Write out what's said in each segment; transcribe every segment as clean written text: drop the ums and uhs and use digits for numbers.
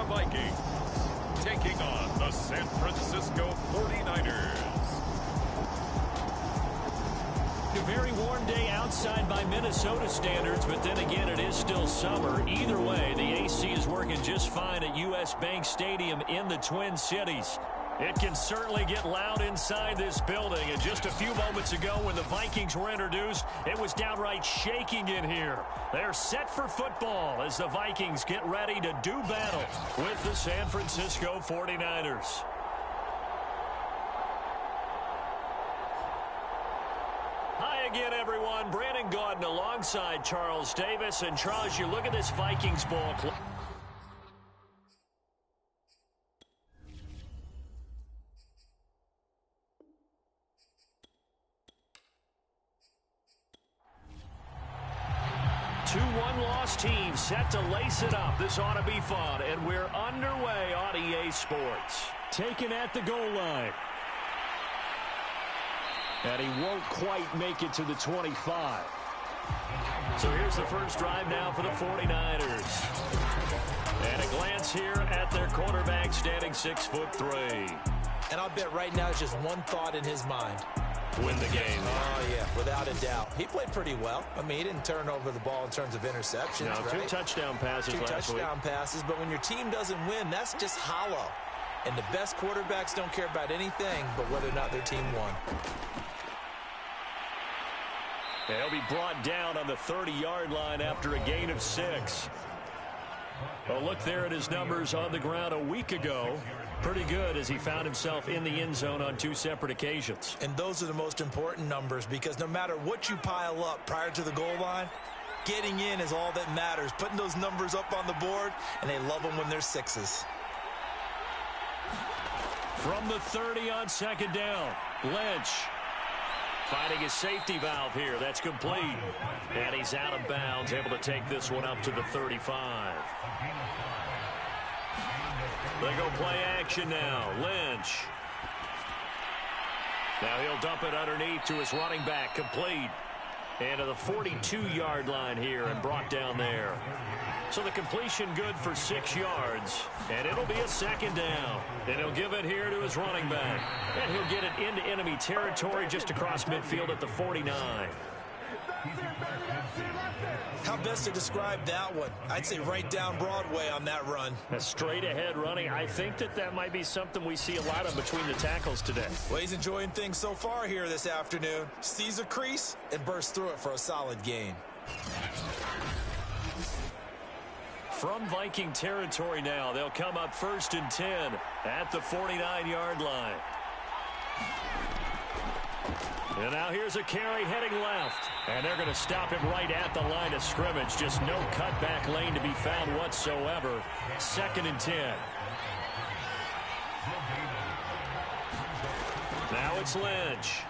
Vikings taking on the San Francisco 49ers. A very warm day outside by Minnesota standards, but then again, it is still summer. Either way, the AC is working just fine at U.S. Bank Stadium in the Twin Cities. It can certainly get loud inside this building, and just a few moments ago when the Vikings were introduced, it was downright shaking in here. They're set for football as the Vikings get ready to do battle with the San Francisco 49ers. Hi again, everyone. Brandon Gaudin alongside Charles Davis. And Charles, you look at this Vikings ball club. Two one-loss teams set to lace it up. This ought to be fun, and we're underway on EA Sports. Taken at the goal line. And he won't quite make it to the 25. So here's the first drive now for the 49ers. And a glance here at their quarterback standing 6'3". And I'll bet right now it's just one thought in his mind. Win the game. Oh, yeah, without a doubt. He played pretty well. I mean, he didn't turn over the ball in terms of interceptions, no, right? Two touchdown passes last week. 2 touchdown passes, but when your team doesn't win, that's just hollow. And the best quarterbacks don't care about anything but whether or not their team won. He'll be brought down on the 30-yard line after a gain of 6. A look there at his numbers on the ground a week ago. Pretty good as he found himself in the end zone on 2 separate occasions. And those are the most important numbers because no matter what you pile up prior to the goal line, getting in is all that matters. Putting those numbers up on the board, and they love them when they're 6s. From the 30 on second down, Lynch finding his safety valve here. That's complete. And he's out of bounds, able to take this one up to the 35. They go play action now. Lynch. Now he'll dump it underneath to his running back. Complete. And to the 42-yard line here and brought down there. So the completion good for 6 yards. And it'll be a second down. And he'll give it here to his running back. And he'll get it into enemy territory just across midfield at the 49. How best to describe that one? I'd say right down Broadway on that run. A straight-ahead running. I think that might be something we see a lot of between the tackles today. Well, he's enjoying things so far here this afternoon. Sees a crease and bursts through it for a solid gain. From Viking territory now, they'll come up 1st and 10 at the 49-yard line. And now here's a carry heading left. And they're going to stop him right at the line of scrimmage. Just no cutback lane to be found whatsoever. 2nd and 10. Now it's Lynch.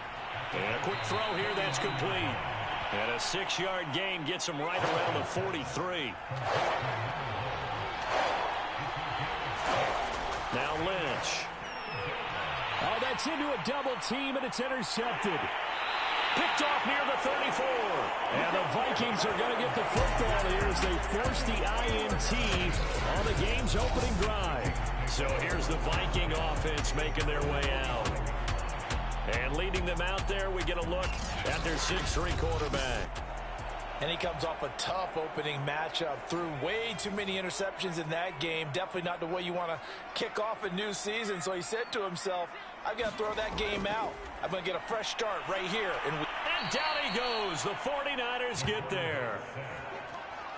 And a quick throw here that's complete. And a 6-yard gain gets him right around the 43. Now Lynch. Oh, that's into a double team, and it's intercepted. Picked off near the 34. And the Vikings are going to get the football here as they force the INT on the game's opening drive. So here's the Viking offense making their way out. And leading them out there, we get a look at their 6'3" quarterback. And he comes off a tough opening matchup. Threw way too many interceptions in that game. Definitely not the way you want to kick off a new season. So he said to himself, I've got to throw that game out. I'm going to get a fresh start right here. And down he goes. The 49ers get there.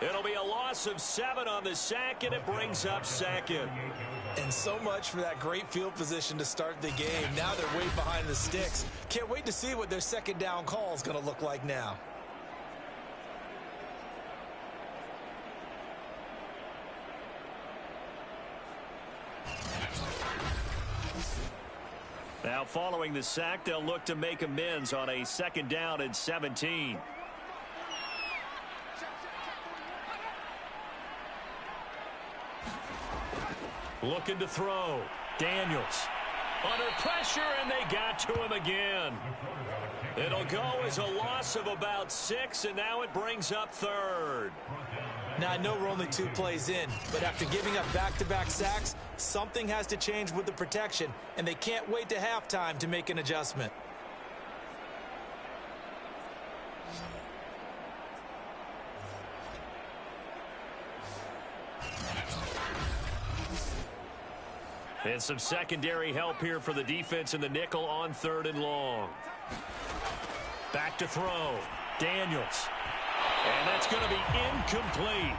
It'll be a loss of 7 on the sack, and it brings up 2nd. And so much for that great field position to start the game. Now they're way behind the sticks. Can't wait to see what their second down call is going to look like now. Now following the sack, they'll look to make amends on a 2nd down and 17. Looking to throw. Daniels under pressure, and they got to him again. It'll go as a loss of about 6, and now it brings up 3rd. Now, I know we're only 2 plays in, but after giving up back-to-back sacks, something has to change with the protection, and they can't wait to halftime to make an adjustment. And some secondary help here for the defense in the nickel on 3rd and long. Back to throw. Daniels. And that's going to be incomplete.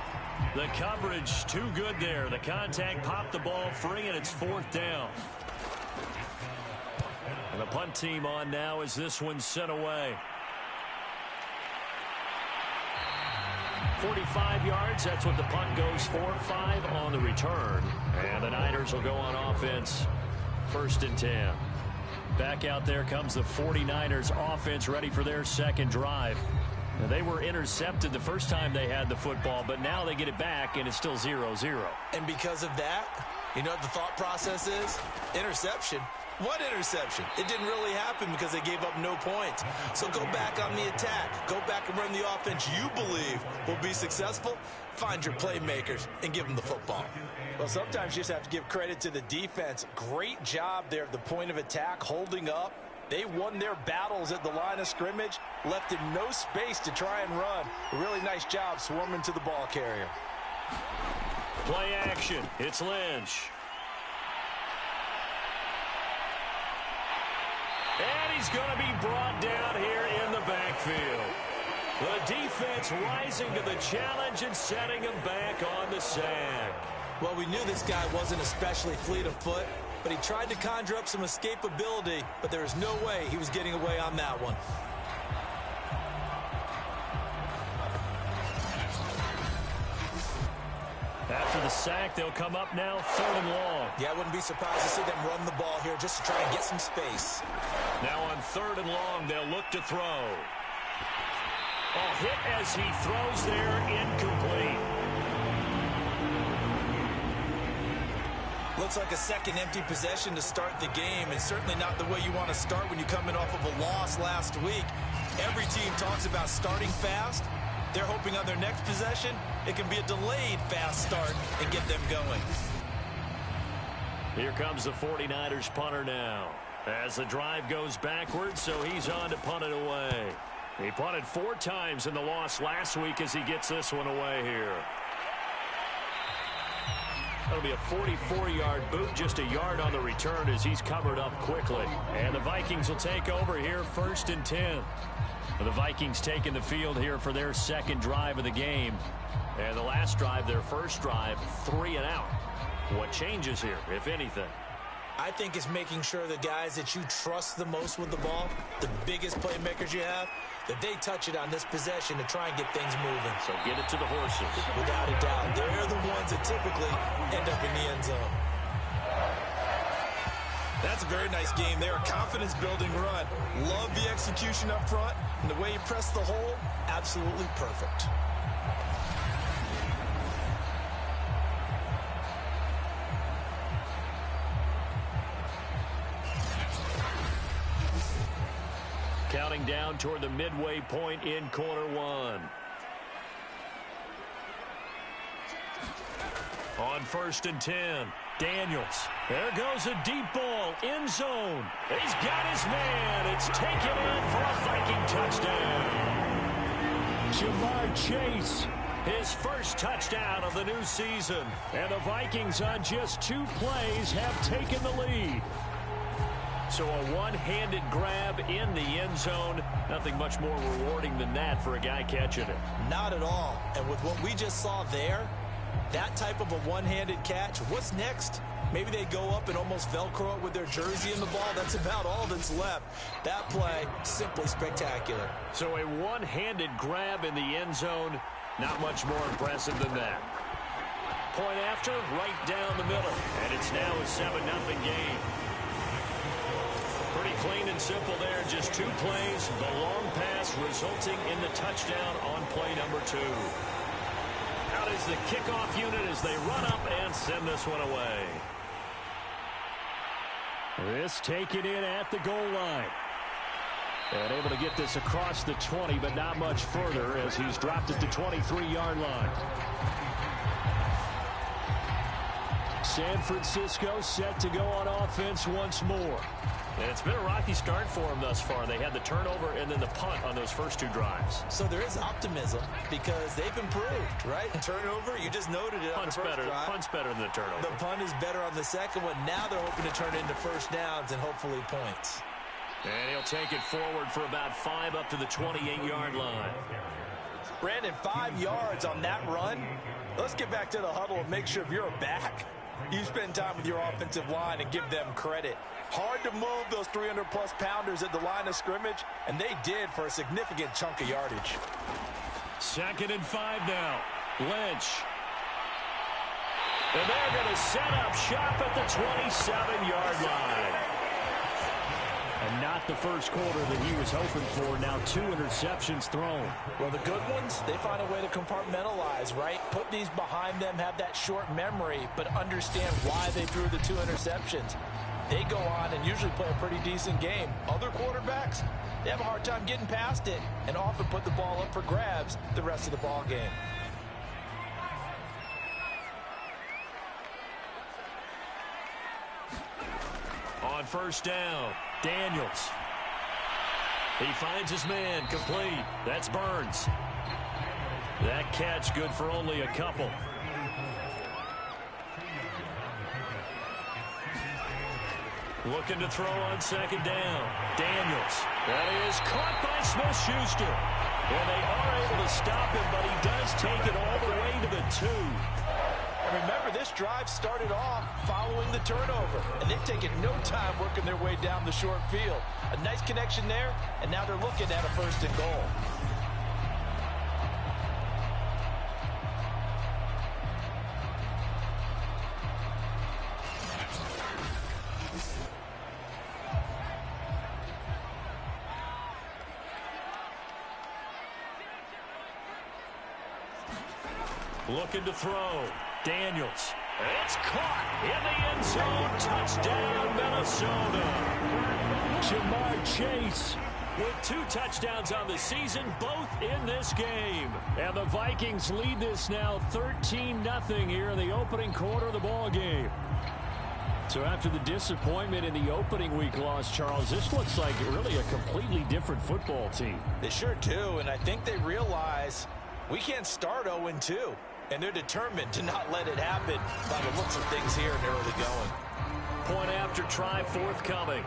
The coverage too good there. The contact popped the ball free, and it's 4th down. And the punt team on now as this one's sent away. 45 yards, that's what the punt goes for. 5 on the return. And the Niners will go on offense. 1st and 10. Back out there comes the 49ers offense ready for their second drive. Now, they were intercepted the first time they had the football, but now they get it back, and it's still 0-0. And because of that, you know what the thought process is? Interception. What interception? It didn't really happen because they gave up no points. So go back on the attack. Go back and run the offense you believe will be successful. Find your playmakers and give them the football. Well, sometimes you just have to give credit to the defense. Great job there at the point of attack, holding up. They won their battles at the line of scrimmage, left in no space to try and run. A really nice job swarming to the ball carrier. Play action. It's Lynch. And he's going to be brought down here in the backfield. The defense rising to the challenge and setting him back on the sack. Well, we knew this guy wasn't especially fleet of foot, but he tried to conjure up some escapability, but there was no way he was getting away on that one. After the sack, they'll come up now 3rd and long. Yeah, I wouldn't be surprised to see them run the ball here just to try and get some space. Now on 3rd and long, they'll look to throw. Hit as he throws there, incomplete. Looks like a second empty possession to start the game, and certainly not the way you want to start when you're coming off of a loss last week. Every team talks about starting fast. They're hoping on their next possession, it can be a delayed fast start and get them going. Here comes the 49ers punter now. As the drive goes backwards, so he's on to punt it away. He punted 4 times in the loss last week as he gets this one away here. That'll be a 44-yard boot, just a yard on the return as he's covered up quickly. And the Vikings will take over here 1st and 10. And the Vikings taking the field here for their second drive of the game. And the last drive, their first drive, 3 and out. What changes here, if anything? I think it's making sure the guys that you trust the most with the ball, the biggest playmakers you have, that they touch it on this possession to try and get things moving. So get it to the horses. Without a doubt. They're the ones that typically end up in the end zone. That's a very nice game there. A confidence-building run. Love the execution up front. And the way you press the hole, absolutely perfect. Counting down toward the midway point in quarter 1. On 1st and 10, Daniels. There goes a deep ball, end zone. He's got his man. It's taken in for a Viking touchdown. Jamar Chase, his first touchdown of the new season. And the Vikings on just 2 plays have taken the lead. So a one-handed grab in the end zone. Nothing much more rewarding than that for a guy catching it. Not at all. And with what we just saw there, that type of a one-handed catch, what's next? Maybe they go up and almost Velcro it with their jersey in the ball. That's about all that's left. That play, simply spectacular. So a one-handed grab in the end zone, not much more impressive than that. Point after, right down the middle. And it's now a 7-0 game. Pretty clean and simple there. Just 2 plays. The long pass resulting in the touchdown on play number 2. Out is the kickoff unit as they run up and send this one away. This taken in at the goal line. And able to get this across the 20, but not much further as he's dropped at the 23-yard line. San Francisco set to go on offense once more. And it's been a rocky start for them thus far. They had the turnover and then the punt on those first two drives. So there is optimism because they've improved, right? Turnover, you just noted it on the first drive. Punt's better than the turnover. The punt is better on the second one. Now they're hoping to turn it into first downs and hopefully points. And he'll take it forward for about 5 up to the 28-yard line. Brandon, 5 yards on that run. Let's get back to the huddle and make sure if you're a back, you spend time with your offensive line and give them credit. Hard to move those 300-plus pounders at the line of scrimmage, and they did for a significant chunk of yardage. 2nd and 5 now. Lynch. And they're going to set up shop at the 27-yard line. And not the first quarter that he was hoping for. Now 2 interceptions thrown. Well, the good ones, they find a way to compartmentalize, right? Put these behind them, have that short memory, but understand why they threw the 2 interceptions. They go on and usually play a pretty decent game. Other quarterbacks, they have a hard time getting past it and often put the ball up for grabs the rest of the ball game. On first down, Daniels. He finds his man, complete. That's Burns. That catch good for only a couple. Looking to throw on 2nd down. Daniels. That is caught by Smith-Schuster. And they are able to stop him, but he does take it all the way to the 2. Remember, this drive started off following the turnover, and they've taken no time working their way down the short field. A nice connection there, and now they're looking at a 1st and goal. Looking to throw. Daniels. It's caught in the end zone. Touchdown, Minnesota. Jamar Chase with 2 touchdowns on the season, both in this game. And the Vikings lead this now 13-0 here in the opening quarter of the ball game. So after the disappointment in the opening week loss, Charles, this looks like really a completely different football team. They sure do, and I think they realize we can't start 0-2. And they're determined to not let it happen by the looks of things here in the early going. Point after try forthcoming.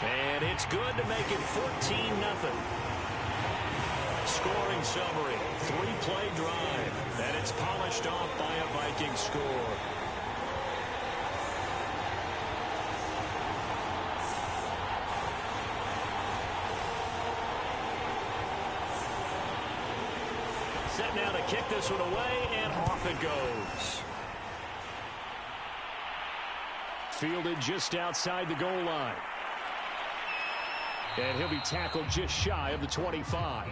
And it's good to make it 14-0. Scoring summary. 3-play drive. And it's polished off by a Viking score. Set now to kick this one away, and off it goes. Fielded just outside the goal line. And he'll be tackled just shy of the 25.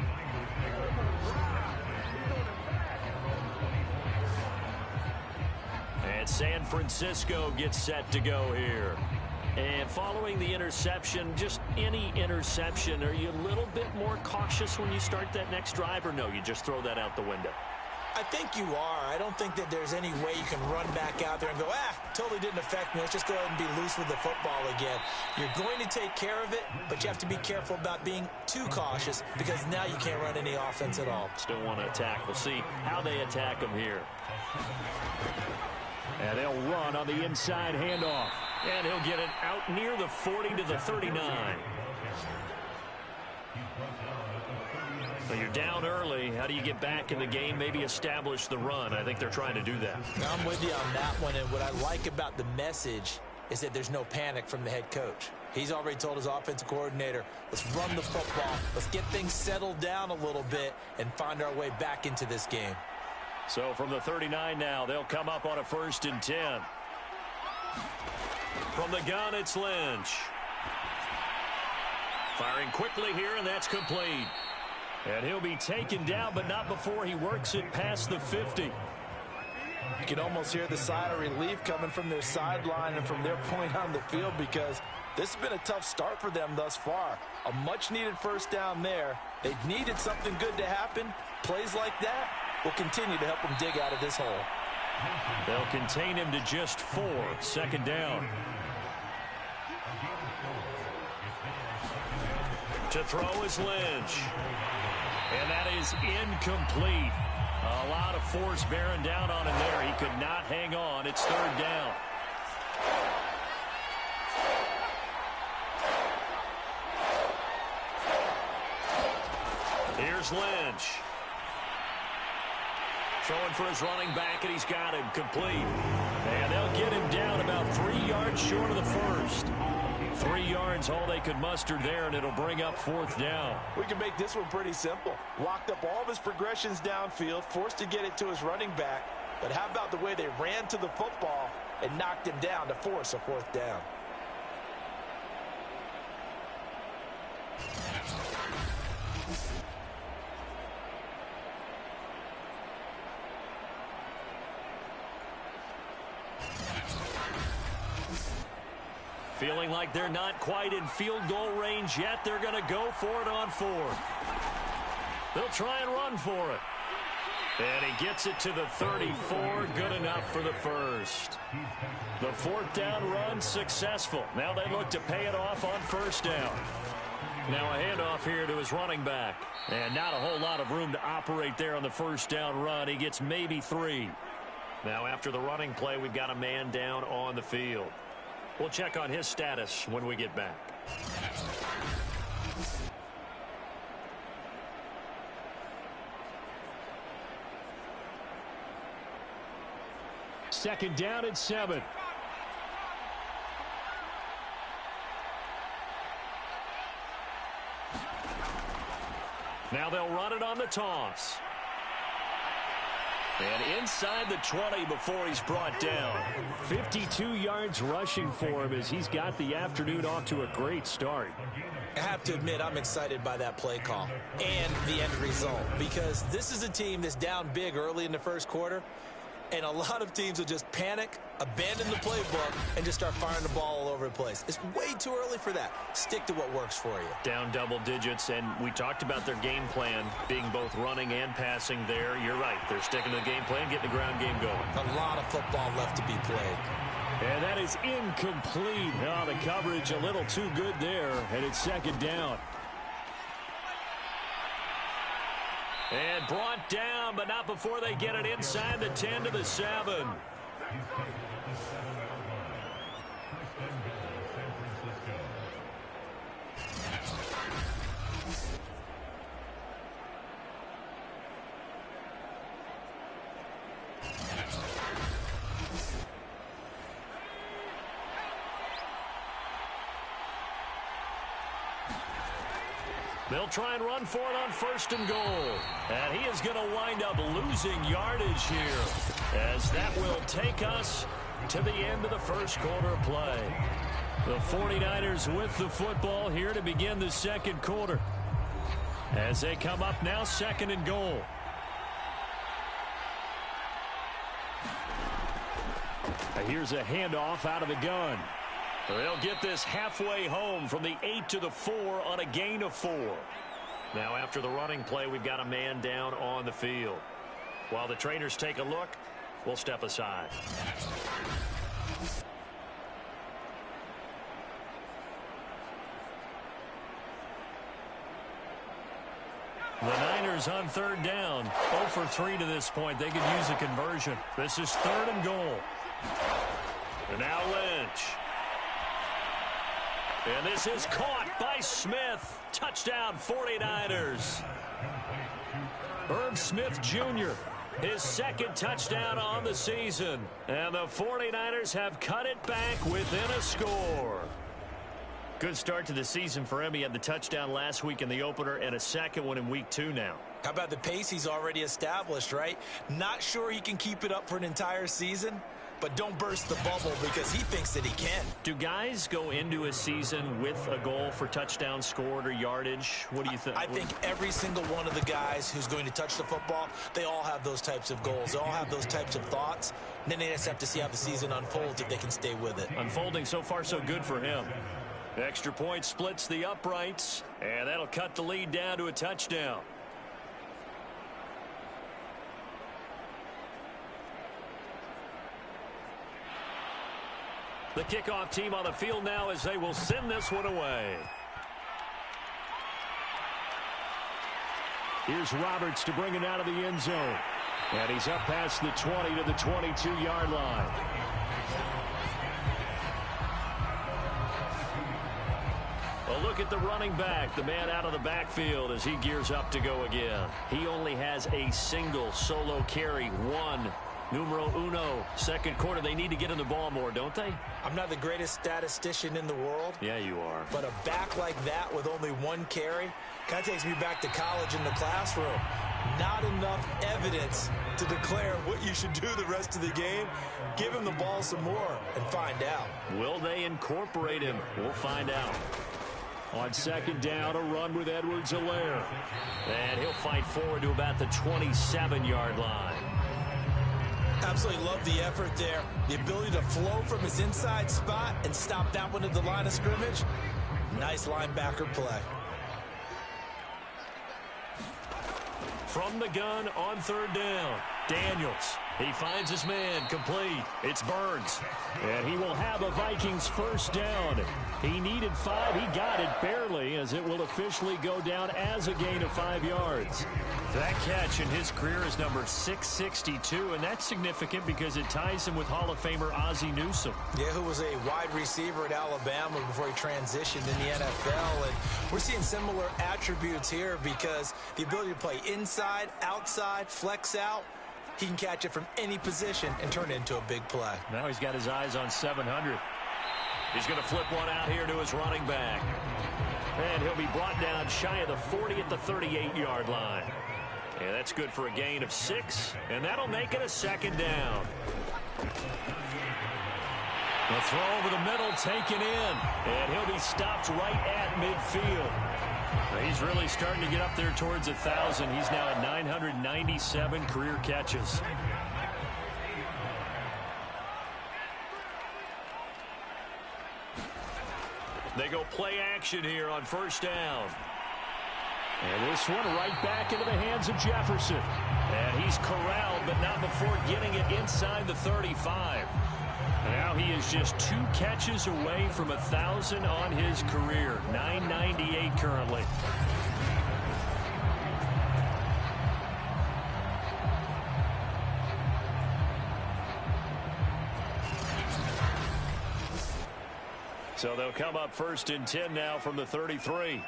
And San Francisco gets set to go here. And following the interception, just any interception, are you a little bit more cautious when you start that next drive, or no, you just throw that out the window? I think you are. I don't think that there's any way you can run back out there and go, totally didn't affect me. Let's just go ahead and be loose with the football again. You're going to take care of it, but you have to be careful about being too cautious because now you can't run any offense at all. Still want to attack. We'll see how they attack them here. And they'll run on the inside handoff. And he'll get it out near the 40 to the 39. So you're down early. How do you get back in the game, maybe establish the run? I think they're trying to do that. I'm with you on that one, and what I like about the message is that there's no panic from the head coach. He's already told his offensive coordinator, let's run the football, let's get things settled down a little bit and find our way back into this game. So from the 39 now, they'll come up on a 1st and 10. From the gun, it's Lynch. Firing quickly here, and that's complete. And he'll be taken down, but not before he works it past the 50. You can almost hear the sigh of relief coming from their sideline and from their point on the field, because this has been a tough start for them thus far. A much-needed first down there. They needed something good to happen. Plays like that will continue to help them dig out of this hole. They'll contain him to just 4. Second down. To throw is Lynch. And that is incomplete. A lot of force bearing down on him there. He could not hang on. It's third down. Here's Lynch. Throwing for his running back, and he's got him complete. And they'll get him down about 3 yards short of the first. 3 yards, all they could muster there, and it'll bring up fourth down. We can make this one pretty simple. Locked up all of his progressions downfield, forced to get it to his running back. But how about the way they ran to the football and knocked him down to force a fourth down? Feeling like they're not quite in field goal range yet. They're going to go for it on fourth. They'll try and run for it. And he gets it to the 34. Good enough for the first. The fourth down run successful. Now they look to pay it off on first down. Now a handoff here to his running back. And not a whole lot of room to operate there on the first down run. He gets maybe 3. Now after the running play, we've got a man down on the field. We'll check on his status when we get back. Second down and 7. Now they'll run it on the toss. And inside the 20 before he's brought down. 52 yards rushing for him as he's got the afternoon off to a great start. I have to admit, I'm excited by that play call and the end result, because this is a team that's down big early in the first quarter, and a lot of teams will just panic, abandon the playbook, and just start firing the ball all over the place. It's way too early for that. Stick to what works for you. Down double digits, and we talked about their game plan being both running and passing there. You're right. They're sticking to the game plan, getting the ground game going. A lot of football left to be played. And that is incomplete. Oh, the coverage a little too good there, and it's second down. And brought down, but not before they get it inside the 10 to the 7. They'll try and run for it on first and goal. And he is going to wind up losing yardage here, as that will take us to the end of the first quarter of play. The 49ers with the football here to begin the second quarter, as they come up now second and goal. Here's a handoff out of the gun. They'll get this halfway home from the 8 to the 4 on a gain of 4. Now after the running play, we've got a man down on the field. While the trainers take a look, we'll step aside. The Niners on third down. 0 for 3 to this point. They could use a conversion. This is third and goal. And now Lynch. And this is caught by Smith. Touchdown 49ers. Herb Smith Jr., his second touchdown on the season. And the 49ers have cut it back within a score. Good start to the season for him. He had the touchdown last week in the opener and a second one in week 2 now. How about the pace he's already established, right? Not sure he can keep it up for an entire season, but don't burst the bubble because he thinks that he can. Do guys go into a season with a goal for touchdown scored or yardage? What do you think? I think every single one of the guys who's going to touch the football, they all have those types of goals. They all have those types of thoughts. And then they just have to see how the season unfolds if they can stay with it. Unfolding so far so good for him. Extra point splits the uprights, and that'll cut the lead down to a touchdown. The kickoff team on the field now as they will send this one away. Here's Roberts to bring it out of the end zone. And he's up past the 20 to the 22-yard line. A look at the running back, the man out of the backfield as he gears up to go again. He only has a single solo carry, one. Numero uno, second quarter. They need to get in the ball more, don't they? I'm not the greatest statistician in the world. Yeah, you are. But a back like that with only one carry kind of takes me back to college in the classroom. Not enough evidence to declare what you should do the rest of the game. Give him the ball some more and find out. Will they incorporate him? We'll find out. On second down, a run with Edwards-Helaire. And he'll fight forward to about the 27-yard line. Absolutely love the effort there. The ability to flow from his inside spot and stop that one at the line of scrimmage. Nice linebacker play. From the gun on third down, Daniels. He finds his man, complete. It's Burns. And he will have a Vikings first down. He needed 5. He got it barely as it will officially go down as a gain of 5 yards. That catch in his career is number 662, and that's significant because it ties him with Hall of Famer Ozzie Newsome. Yeah, who was a wide receiver at Alabama before he transitioned in the NFL. And we're seeing similar attributes here because the ability to play inside, outside, flex out, he can catch it from any position and turn it into a big play. Now he's got his eyes on 700. He's going to flip one out here to his running back. And he'll be brought down shy of the 40 at the 38-yard line. And that's good for a gain of 6, and that'll make it a second down. The throw over the middle taken in, and he'll be stopped right at midfield. He's really starting to get up there towards 1,000. He's now at 997 career catches. They go play action here on first down. And this one right back into the hands of Jefferson. And he's corralled, but not before getting it inside the 35. Now he is just 2 catches away from 1,000 on his career. 998 currently. So they'll come up first and 10 now from the 33.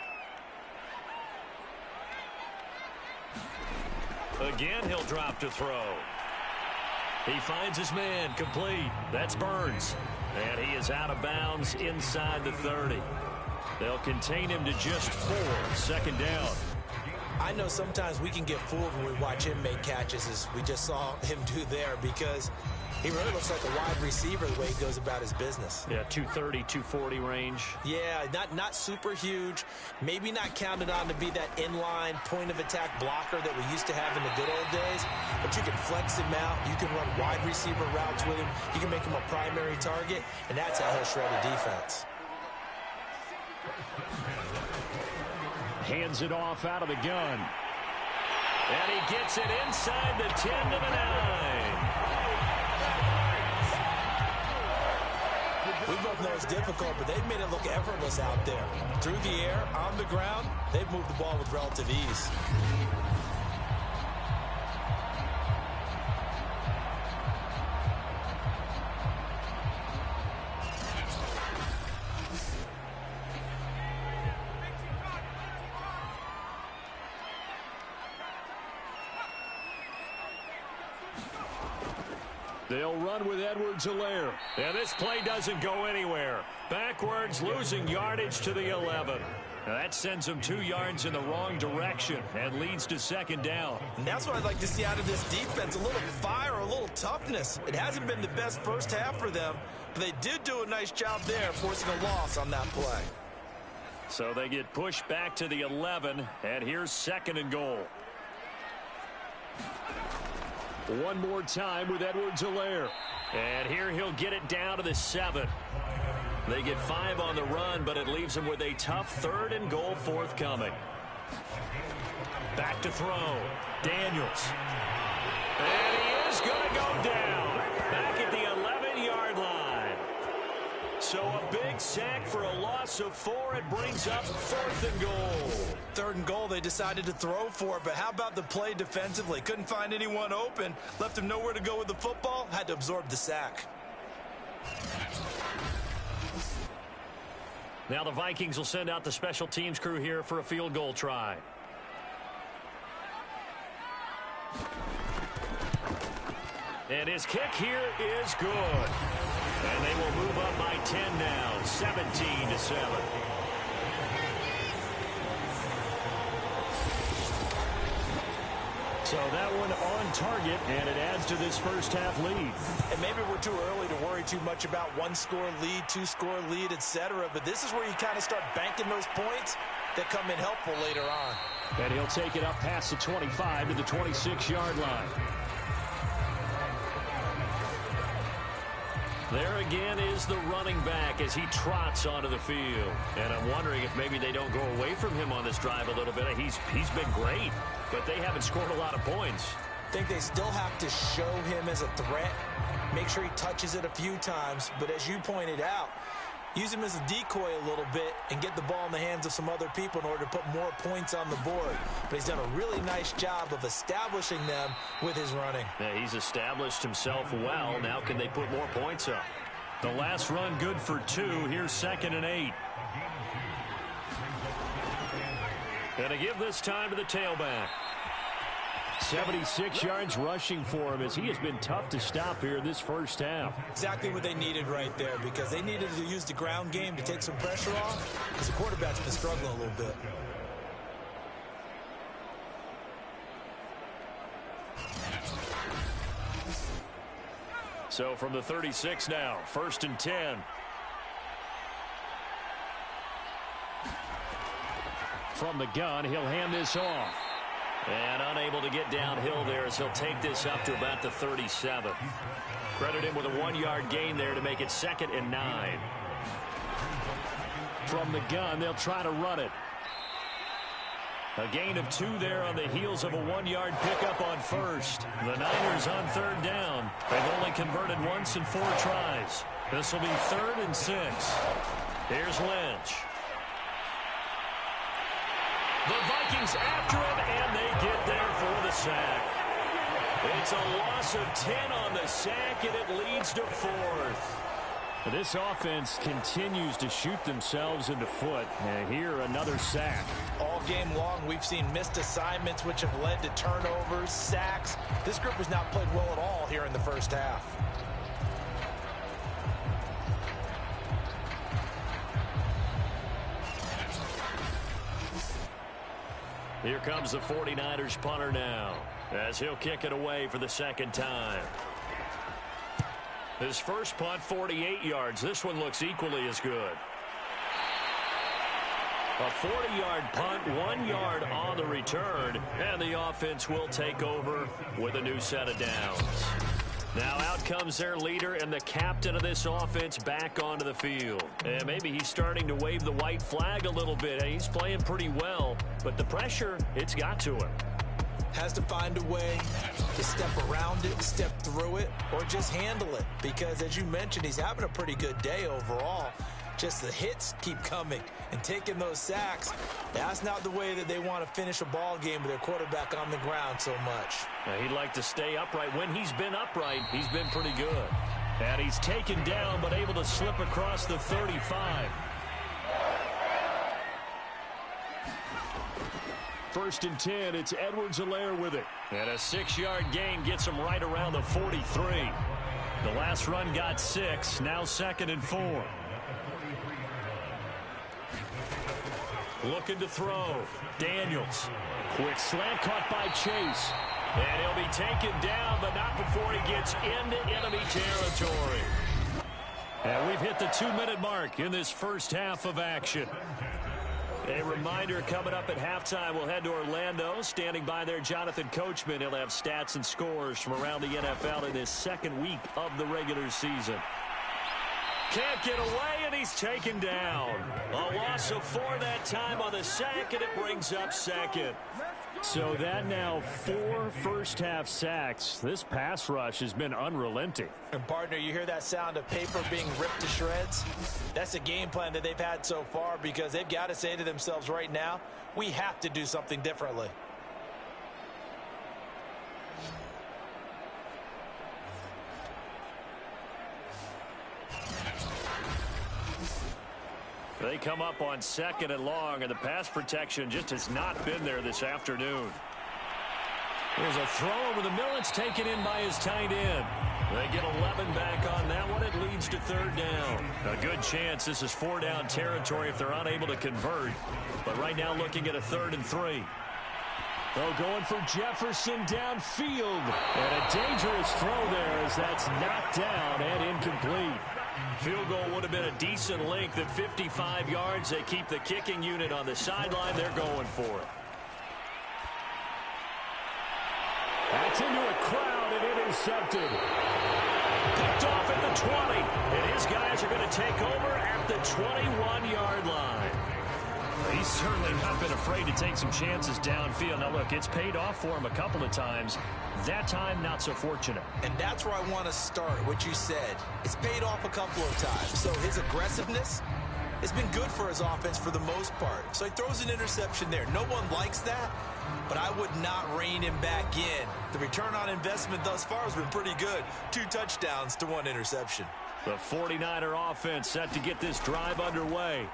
Again, he'll drop to throw. He finds his man, complete. That's Burns. And he is out of bounds inside the 30. They'll contain him to just 4. Second down. I know sometimes we can get fooled when we watch him make catches, as we just saw him do there, because he really looks like a wide receiver the way he goes about his business. Yeah, 230, 240 range. Yeah, not super huge. Maybe not counted on to be that inline point-of-attack blocker that we used to have in the good old days. But you can flex him out. You can run wide receiver routes with him. You can make him a primary target, and that's how he'll shred a defense. Hands it off out of the gun. And he gets it inside the 10 to the 9. We both know it's difficult, but they've made it look effortless out there. Through the air, on the ground, they've moved the ball with relative ease. They'll run with Edwards-Helaire. And this play doesn't go anywhere. Backwards, losing yardage to the 11. That sends him 2 yards in the wrong direction and leads to second down. And that's what I'd like to see out of this defense, a little fire, a little toughness. It hasn't been the best first half for them, but they did do a nice job there forcing a loss on that play. So they get pushed back to the 11, and here's second and goal. One more time with Edwards-Helaire. And here he'll get it down to the 7. They get 5 on the run, but it leaves them with a tough third and goal forthcoming. Back to throw. Daniels. And he is going to go down. Back at the 11-yard line. So a big sack for a loss of 4. It brings up 4th and goal. 3rd and goal they decided to throw for, but how about the play defensively? Couldn't find anyone open. Left him nowhere to go with the football. Had to absorb the sack. Now the Vikings will send out the special teams crew here for a field goal try. And his kick here is good. And they will move up by 10 now, 17-7. So that one on target, and it adds to this first half lead. And maybe we're too early to worry too much about 1-score lead, 2-score lead, etc. But this is where you kind of start banking those points that come in helpful later on. And he'll take it up past the 25 to the 26-yard line. There again is the running back as he trots onto the field. And I'm wondering if maybe they don't go away from him on this drive a little bit. He's been great, but they haven't scored a lot of points. I think they still have to show him as a threat. Make sure he touches it a few times. But as you pointed out, use him as a decoy a little bit and get the ball in the hands of some other people in order to put more points on the board. But he's done a really nice job of establishing them with his running. Yeah, he's established himself well. Now can they put more points up? The last run good for 2. Here's 2nd and 8. And to give this time to the tailback. 76 yards rushing for him as he has been tough to stop here this first half. Exactly what they needed right there, because they needed to use the ground game to take some pressure off, because the quarterback's been struggling a little bit. So from the 36 now, 1st and 10. From the gun, he'll hand this off. And unable to get downhill there as he'll take this up to about the 37. Credit him with a 1-yard gain there to make it 2nd and 9. From the gun, they'll try to run it. A gain of 2 there on the heels of a 1-yard pickup on first. The Niners on 3rd down. They've only converted once in 4 tries. This will be 3rd and 6. Here's Lynch. The Vikings after him, and they get there for the sack. It's a loss of 10 on the sack, and it leads to 4th. This offense continues to shoot themselves in the foot. And here, another sack. All game long, we've seen missed assignments, which have led to turnovers, sacks. This group has not played well at all here in the first half. Here comes the 49ers punter now, as he'll kick it away for the 2nd time. His first punt, 48 yards. This one looks equally as good. A 40-yard punt, 1 yard on the return, and the offense will take over with a new set of downs. Now out comes their leader and the captain of this offense back onto the field. And maybe he's starting to wave the white flag a little bit. He's playing pretty well, but the pressure, it's got to him. Has to find a way to step around it, step through it, or just handle it. Because as you mentioned, he's having a pretty good day overall. Just the hits keep coming and taking those sacks. That's not the way that they want to finish a ball game with their quarterback on the ground so much. He'd like to stay upright. When he's been upright, he's been pretty good. And he's taken down but able to slip across the 35. 1st and 10, it's Edwards-Helaire with it. And a 6-yard gain gets him right around the 43. The last run got 6, now 2nd and 4. Looking to throw. Daniels. Quick slant caught by Chase. And he'll be taken down, but not before he gets into enemy territory. And we've hit the 2-minute mark in this first half of action. A reminder, coming up at halftime, we'll head to Orlando. Standing by there, Jonathan Coachman. He'll have stats and scores from around the NFL in this second week of the regular season. Can't get away, and he's taken down. A loss of 4 that time on the sack, and it brings up second. So that now 4 first-half sacks. This pass rush has been unrelenting. And, partner, you hear that sound of paper being ripped to shreds? That's the game plan that they've had so far, because they've got to say to themselves right now, we have to do something differently. They come up on 2nd and long, and the pass protection just has not been there this afternoon. There's a throw over the middle. It's taken in by his tight end. They get 11 back on that one. It leads to 3rd down. A good chance this is 4-down territory if they're unable to convert. But right now looking at a 3rd and 3. They're going for Jefferson downfield. And a dangerous throw there as that's knocked down and incomplete. Field goal would have been a decent length at 55 yards. They keep the kicking unit on the sideline. They're going for it. That's into a crowd and intercepted. Picked off at the 20. And his guys are going to take over at the 21-yard line. He's certainly not been afraid to take some chances downfield. Now, look, it's paid off for him a couple of times. That time, not so fortunate. And that's where I want to start, what you said. It's paid off a couple of times. So his aggressiveness has been good for his offense for the most part. So he throws an interception there. No one likes that, but I would not rein him back in. The return on investment thus far has been pretty good. 2 touchdowns to 1 interception. The 49er offense set to get this drive underway.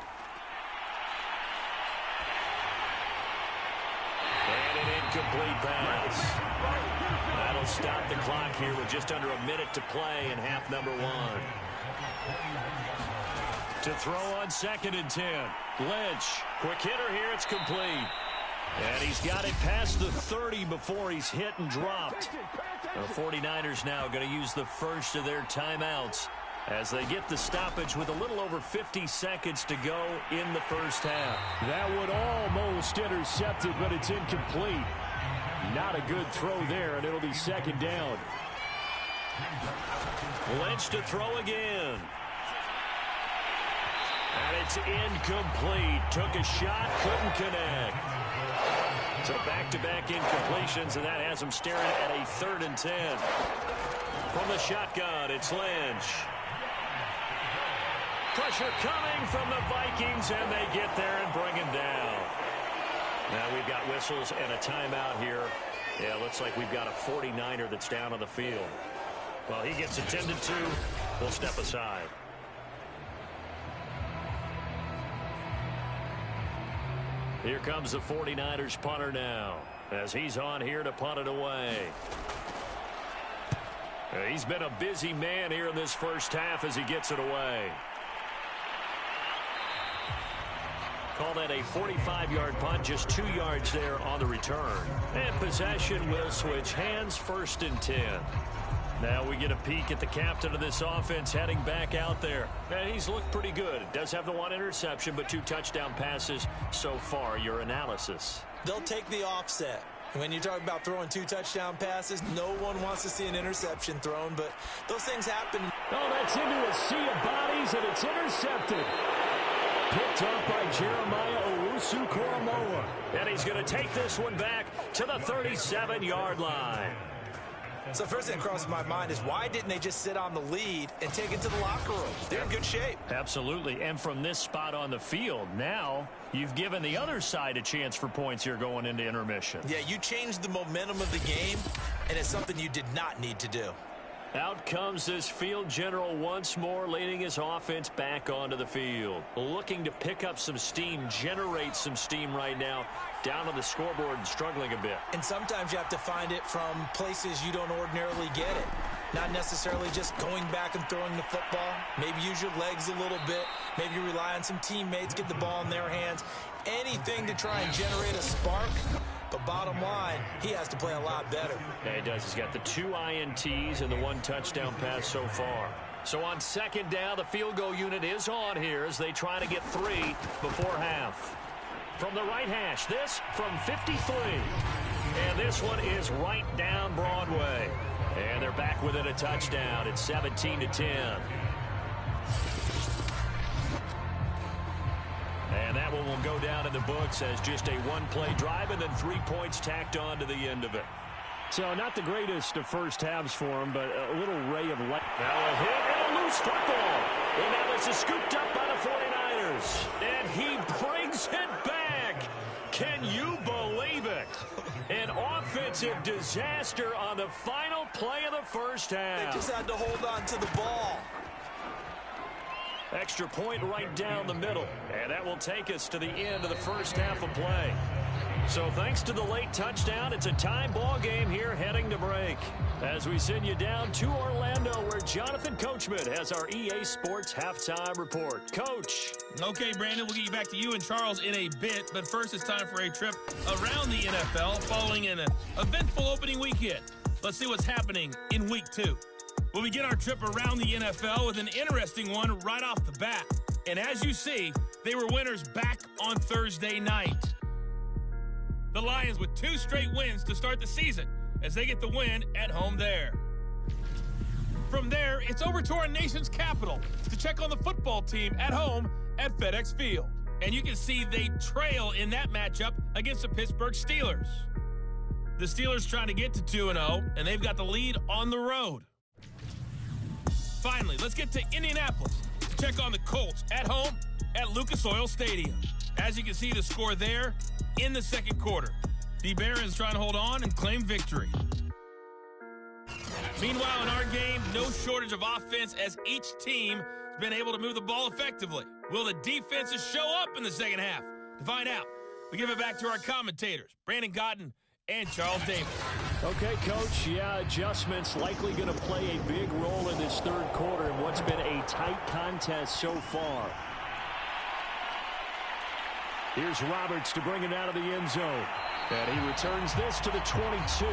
And an incomplete pass. That'll stop the clock here with just under a minute to play in half number 1. To throw on 2nd and 10. Lynch. Quick hitter here. It's complete. And he's got it past the 30 before he's hit and dropped. The 49ers now going to use the first of their timeouts as they get the stoppage with a little over 50 seconds to go in the first half. That would almost intercepted, but it's incomplete. Not a good throw there, and it'll be 2nd down. Lynch to throw again. And it's incomplete. Took a shot, couldn't connect. So back-to-back incompletions, and that has him staring at a 3rd and 10. From the shotgun, it's Lynch. Pressure coming from the Vikings, and they get there and bring him down. Now we've got whistles and a timeout here. Yeah, looks like we've got a 49er that's down on the field. Well, he gets attended to. We'll step aside. Here comes the 49ers punter now as he's on here to punt it away. He's been a busy man here in this first half as he gets it away. Call that a 45-yard punt, just 2 yards there on the return. And possession will switch hands, 1st and 10. Now we get a peek at the captain of this offense heading back out there. And he's looked pretty good. Does have the 1 interception, but 2 touchdown passes so far. Your analysis? They'll take the offset. When you talk about throwing 2 touchdown passes, no one wants to see an interception thrown, but those things happen. Oh, that's into a sea of bodies, and it's intercepted. Picked up by Jeremiah Owusu-Koramoah. And he's going to take this one back to the 37-yard line. So first thing that crosses my mind is why didn't they just sit on the lead and take it to the locker room? They're in good shape. Absolutely. And from this spot on the field, now you've given the other side a chance for points here going into intermission. Yeah, you changed the momentum of the game, and it's something you did not need to do. Out comes this field general once more, leading his offense back onto the field. Looking to pick up some steam, generate some steam right now. Down on the scoreboard and struggling a bit. And sometimes you have to find it from places you don't ordinarily get it. Not necessarily just going back and throwing the football. Maybe use your legs a little bit. Maybe rely on some teammates, get the ball in their hands. Anything to try and generate a spark. But bottom line, he has to play a lot better. Yeah, he does. He's got the 2 INTs and the 1 touchdown pass so far. So on second down, the field goal unit is on here as they try to get 3 before half. From the right hash, this from 53. And this one is right down Broadway. And they're back within a touchdown. It's 17-10. And that one will go down in the books as just a 1-play drive and then 3 points tacked on to the end of it. So not the greatest of first halves for him, but a little ray of light. Now a hit and a loose football. And now this is scooped up by the 49ers. And he brings it back. Can you believe it? An offensive disaster on the final play of the first half. They just had to hold on to the ball. Extra point right down the middle. And that will take us to the end of the first half of play. So thanks to the late touchdown, it's a tie ball game here heading to break. As we send you down to Orlando, where Jonathan Coachman has our EA Sports Halftime Report. Coach. Okay, Brandon, we'll get you back to you and Charles in a bit. But first, it's time for a trip around the NFL following an eventful opening weekend. Let's see what's happening in Week 2. We'll begin our trip around the NFL with an interesting one right off the bat. And as you see, they were winners back on Thursday night. The Lions with 2 straight wins to start the season as they get the win at home there. From there, it's over to our nation's capital to check on the football team at home at FedEx Field. And you can see they trail in that matchup against the Pittsburgh Steelers. The Steelers trying to get to 2-0, and they've got the lead on the road. Finally, let's get to Indianapolis to check on the Colts at home at Lucas Oil Stadium. As you can see, the score there in the second quarter. The Barons trying to hold on and claim victory. Meanwhile, in our game, no shortage of offense as each team has been able to move the ball effectively. Will the defenses show up in the second half? To find out, we give it back to our commentators, Brandon Cotton and Charles Davis. Okay, Coach, yeah, adjustments likely going to play a big role in this third quarter in what's been a tight contest so far. Here's Roberts to bring it out of the end zone. And he returns this to the 22.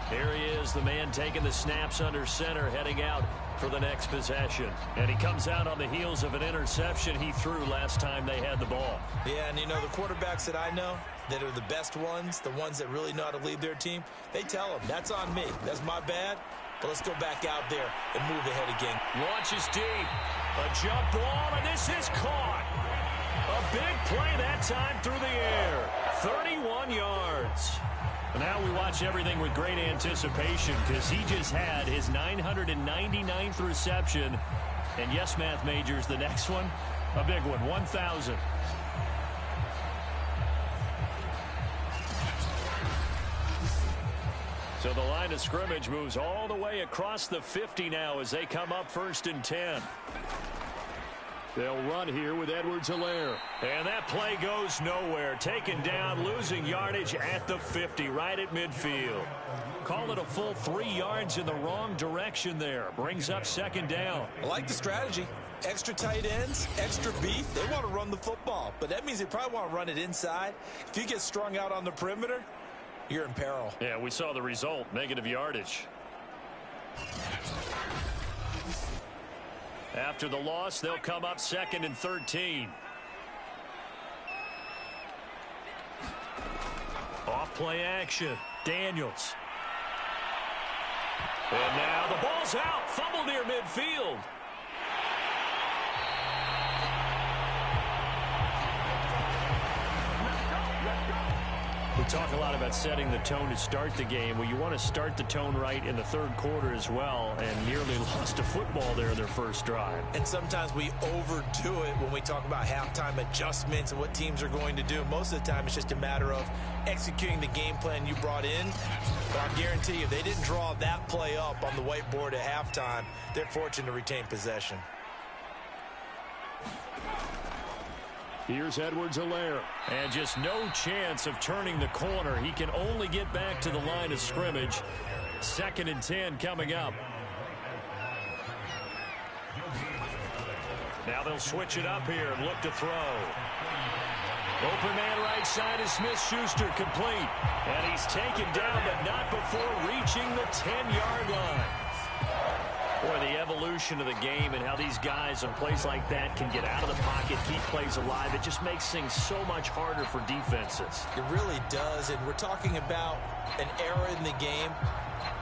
Here he is, the man taking the snaps under center, heading out for the next possession. And he comes out on the heels of an interception he threw last time they had the ball. Yeah, and you know, the quarterbacks that I know that are the best ones, the ones that really know how to lead their team, they tell them, that's on me. That's my bad. But let's go back out there and move ahead again. Launches deep. A jump ball, and this is caught. A big play that time through the air. 31 yards. Now we watch everything with great anticipation because he just had his 999th reception. And yes, math majors, the next one, a big one, 1,000. So the line of scrimmage moves all the way across the 50 now as they come up 1st and 10. They'll run here with Edwards-Helaire. And that play goes nowhere. Taken down, losing yardage at the 50, right at midfield. Call it a full 3 yards in the wrong direction there. Brings up 2nd down. I like the strategy. Extra tight ends, extra beef. They want to run the football, but that means they probably want to run it inside. If you get strung out on the perimeter, you're in peril. Yeah, we saw the result, negative yardage. After the loss, they'll come up 2nd and 13. Off play action. Daniels. And now the ball's out. Fumble near midfield. We talk a lot about setting the tone to start the game. Well, you want to start the tone right in the third quarter as well, and nearly lost a football there in their first drive. And sometimes we overdo it when we talk about halftime adjustments and what teams are going to do. Most of the time, it's just a matter of executing the game plan you brought in. But I guarantee you, they didn't draw that play up on the whiteboard at halftime. They're fortunate to retain possession. Here's Edwards-Helaire. And just no chance of turning the corner. He can only get back to the line of scrimmage. 2nd and 10 coming up. Now they'll switch it up here and look to throw. Open man right side is Smith-Schuster, complete. And he's taken down, but not before reaching the 10-yard line. Boy, the evolution of the game and how these guys in plays like that can get out of the pocket, keep plays alive, it just makes things so much harder for defenses. It really does, and we're talking about an era in the game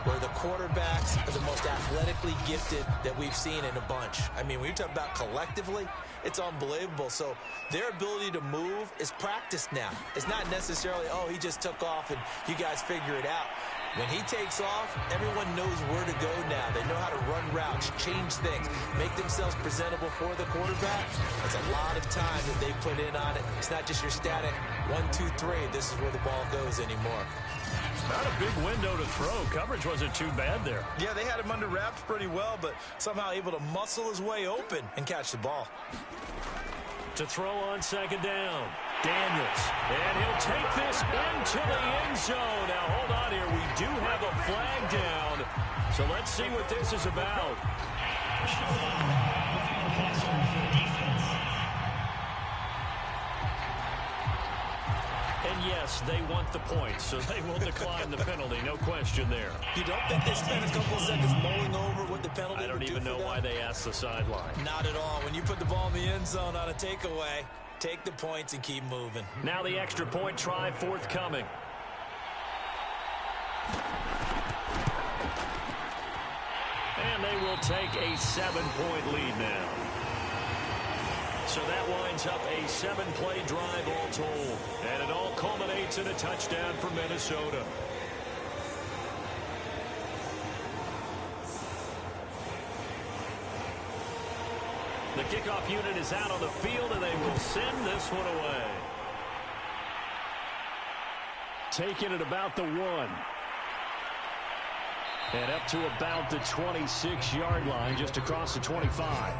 where the quarterbacks are the most athletically gifted that we've seen in a bunch. I mean, when you talk about collectively, it's unbelievable. So their ability to move is practiced now. It's not necessarily, oh, he just took off and you guys figure it out. When he takes off, everyone knows where to go now. They know how to run routes, change things, make themselves presentable for the quarterback. That's a lot of time that they put in on it. It's not just your static 1, 2, 3. This is where the ball goes anymore. Not a big window to throw. Coverage wasn't too bad there. Yeah, they had him under wraps pretty well, but somehow able to muscle his way open and catch the ball. To throw on 2nd down, Daniels. And he'll take this into the end zone. Now, hold on here. We do have a flag down. So let's see what this is about. And yes, they want the points, so they will decline the penalty. No question there. You don't think they spent a couple of seconds mulling over what the penalty I don't even know why they asked the sideline. Not at all. When you put the ball in the end zone on a takeaway, take the points and keep moving. Now the extra point try forthcoming. And they will take a 7-point lead now. So that winds up a 7-play drive all told. And it all culminates in a touchdown for Minnesota. The kickoff unit is out on the field, and they will send this one away. Taking it about the 1. And up to about the 26-yard line, just across the 25.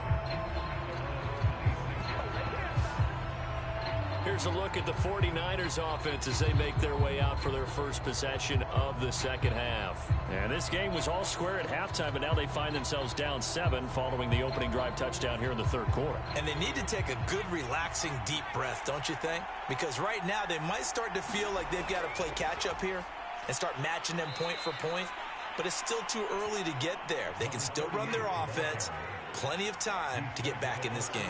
Here's a look at the 49ers offense as they make their way out for their first possession of the second half. And this game was all square at halftime, but now they find themselves down 7 following the opening drive touchdown here in the 3rd quarter. And they need to take a good, relaxing, deep breath, don't you think? Because right now they might start to feel like they've got to play catch-up here and start matching them point for point. But it's still too early to get there. They can still run their offense. Plenty of time to get back in this game.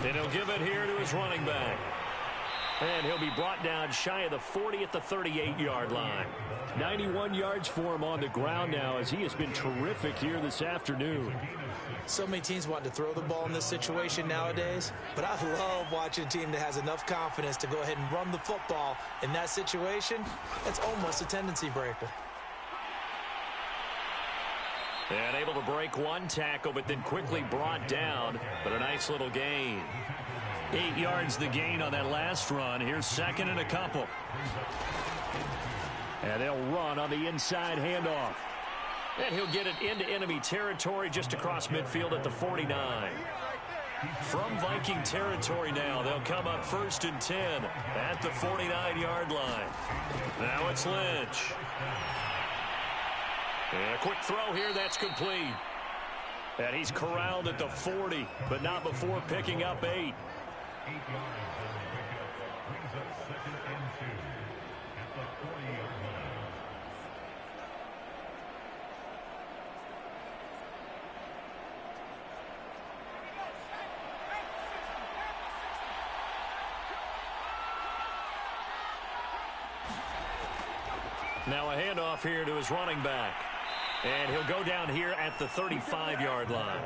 And he'll give it here to his running back. And he'll be brought down shy of the 40 at the 38-yard line. 91 yards for him on the ground now as he has been terrific here this afternoon. So many teams want to throw the ball in this situation nowadays, but I love watching a team that has enough confidence to go ahead and run the football in that situation. That's almost a tendency breaker. And able to break one tackle, but then quickly brought down. But a nice little gain. 8 yards the gain on that last run. Here's 2nd and a couple. And they'll run on the inside handoff. And he'll get it into enemy territory just across midfield at the 49. From Viking territory now, they'll come up 1st and 10 at the 49-yard line. Now it's Lynch. And a quick throw here, that's complete. And he's corralled at the 40, but not before picking up 8. Now a handoff here to his running back. And he'll go down here at the 35-yard line.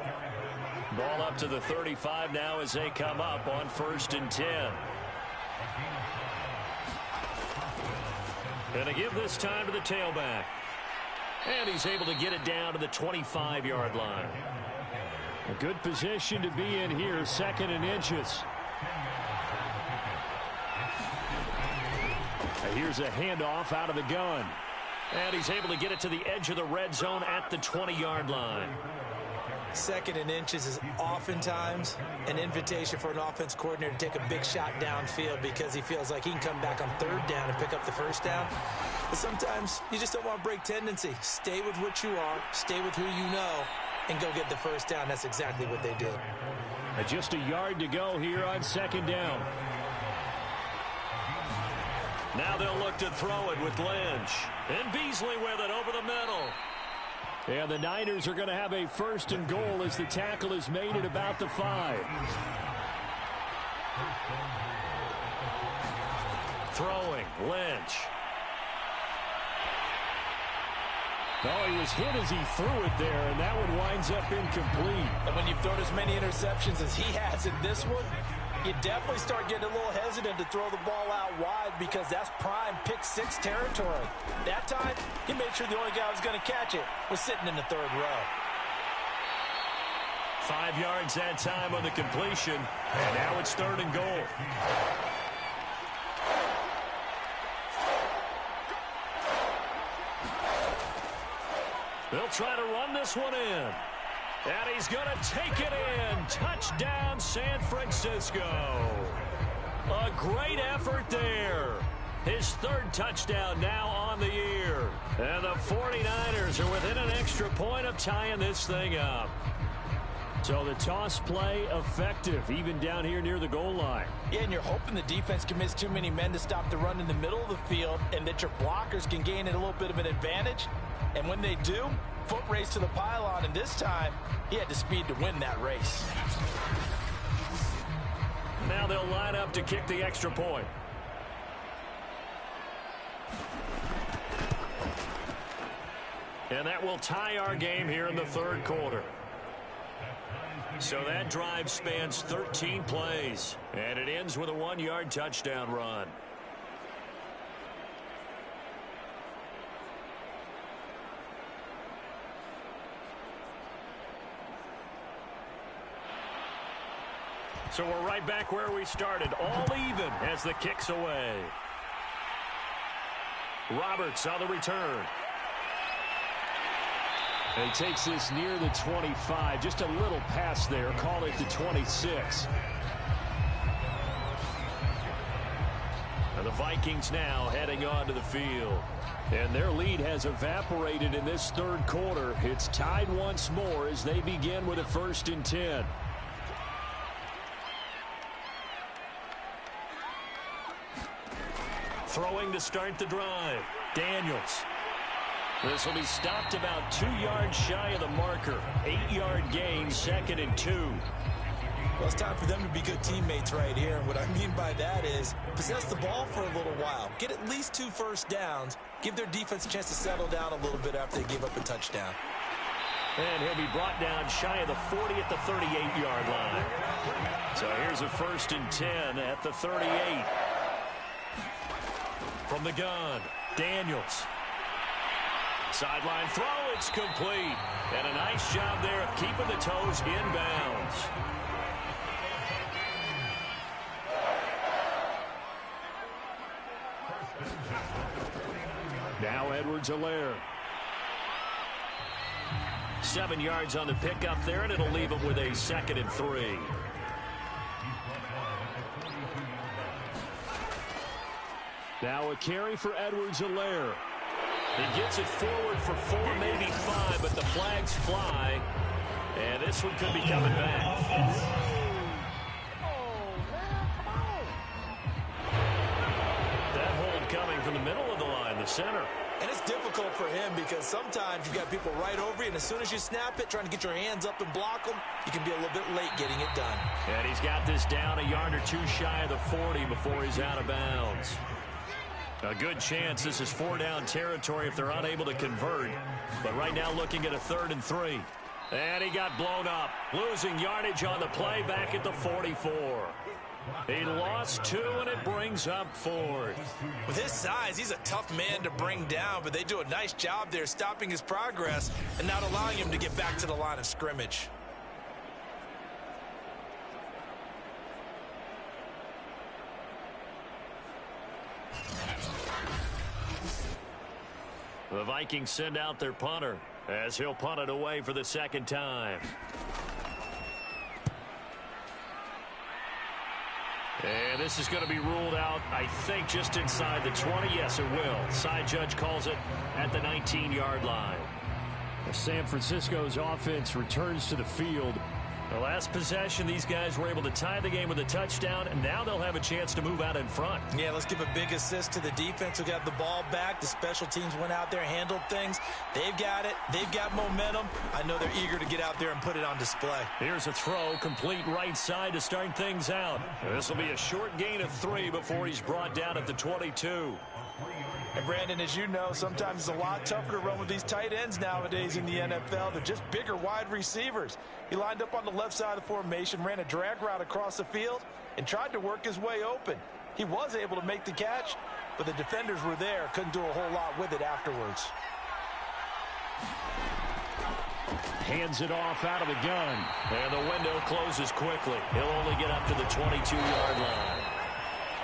Ball up to the 35 now as they come up on 1st and 10. And to give this time to the tailback. And he's able to get it down to the 25-yard line. A good position to be in here, 2nd and inches. Here's a handoff out of the gun. And he's able to get it to the edge of the red zone at the 20-yard line. Second and inches is oftentimes an invitation for an offense coordinator to take a big shot downfield because he feels like he can come back on third down and pick up the first down. But sometimes you just don't want to break tendency. Stay with what you are, stay with who you know, and go get the first down. That's exactly what they did. Just a yard to go here on second down. Now they'll look to throw it with Lynch. And Beasley with it over the middle. And the Niners are going to have a first and goal as the tackle is made at about the 5. Throwing, Lynch. Oh, he was hit as he threw it there, and that one winds up incomplete. And when you've thrown as many interceptions as he has in this one, you definitely start getting a little hesitant to throw the ball out wide because that's prime pick 6 territory. That time, he made sure the only guy who was going to catch it was sitting in the third row. 5 yards that time on the completion, and now it's third and goal. They'll try to run this one in. And he's going to take it in. Touchdown, San Francisco. A great effort there. His third touchdown now on the year. And the 49ers are within an extra point of tying this thing up. So the toss play effective, even down here near the goal line. Yeah, and you're hoping the defense commits too many men to stop the run in the middle of the field and that your blockers can gain a little bit of an advantage. And when they do, foot race to the pylon, and this time, he had the speed to win that race. Now they'll line up to kick the extra point. And that will tie our game here in the third quarter. So that drive spans 13 plays, and it ends with a 1-yard touchdown run. So we're right back where we started, all even as the kick's away. Roberts on the return. And he takes this near the 25. Just a little pass there. Call it the 26. And the Vikings now heading onto the field. And their lead has evaporated in this third quarter. It's tied once more as they begin with a 1st and 10. Throwing to start the drive. Daniels. This will be stopped about 2 yards shy of the marker. 8-yard gain, 2nd and 2. Well, it's time for them to be good teammates right here. And what I mean by that is possess the ball for a little while. Get at least 2 first downs. Give their defense a chance to settle down a little bit after they give up a touchdown. And he'll be brought down shy of the 40 at the 38-yard line. So here's a 1st and 10 at the 38. From the gun, Daniels. Sideline throw, it's complete. And a nice job there of keeping the toes inbounds. Now Edwards-Helaire. 7 yards on the pickup there, and it'll leave him with a 2nd and 3. Now a carry for Edwards-Helaire. He gets it forward for 4, maybe 5, but the flags fly. And this one could be coming back. That hold coming from the middle of the line, the center. And it's difficult for him because sometimes you've got people right over you, and as soon as you snap it, trying to get your hands up and block them, you can be a little bit late getting it done. And he's got this down a yard or 2 shy of the 40 before he's out of bounds. A good chance this is 4-down territory if they're unable to convert. But right now looking at a 3rd and 3. And he got blown up. Losing yardage on the play back at the 44. He lost 2, and it brings up 4th. With his size, he's a tough man to bring down, but they do a nice job there stopping his progress and not allowing him to get back to the line of scrimmage. The Vikings send out their punter. as he'll punt it away for the second time. And this is going to be ruled out, I think, just inside the 20. Yes, it will. Side judge calls it at the 19-yard line. San Francisco's offense returns to the field. The last possession, these guys were able to tie the game with a touchdown, and now they'll have a chance to move out in front. Yeah, let's give a big assist to the defense who got the ball back. The special teams went out there, handled things. They've got it. They've got momentum. I know they're eager to get out there and put it on display. Here's a throw, complete right side to start things out. This will be a short gain of 3 before he's brought down at the 22. And Brandon, as you know, sometimes it's a lot tougher to run with these tight ends nowadays in the NFL. They're just bigger wide receivers. He lined up on the left side of the formation, ran a drag route across the field, and tried to work his way open. He was able to make the catch, but the defenders were there. Couldn't do a whole lot with it afterwards. Hands it off out of the gun. And the window closes quickly. He'll only get up to the 22-yard line.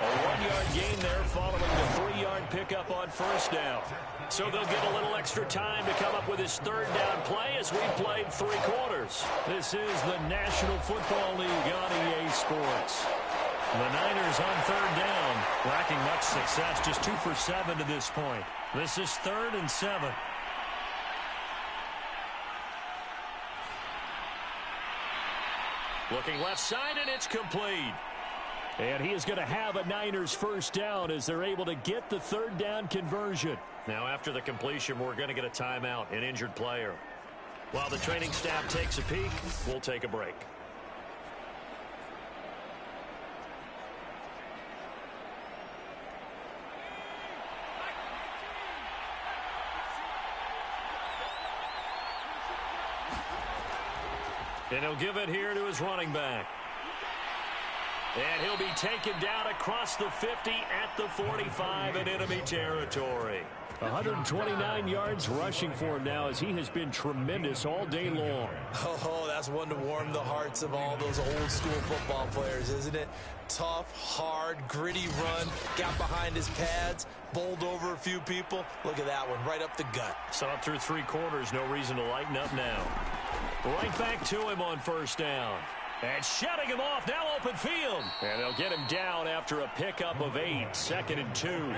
A 1-yard gain there following the 3-yard pickup on first down. So they'll get a little extra time to come up with his third down play as we played 3 quarters. This is the National Football League on EA Sports. The Niners on third down, lacking much success, just 2 for 7 to this point. This is 3rd and 7. Looking left side, and it's complete. And he is going to have a Niners first down as they're able to get the third down conversion. Now after the completion, we're going to get a timeout, an injured player. While the training staff takes a peek, we'll take a break. And he'll give it here to his running back. And he'll be taken down across the 50 at the 45 in enemy territory. 129 yards rushing for him now as he has been tremendous all day long. Oh, that's one to warm the hearts of all those old school football players, isn't it? Tough, hard, gritty run, got behind his pads, bowled over a few people. Look at that one, right up the gut. So up through 3 quarters, no reason to lighten up now. Right back to him on first down. And shutting him off, now open field. And they'll get him down after a pickup of 8, 2nd and 2.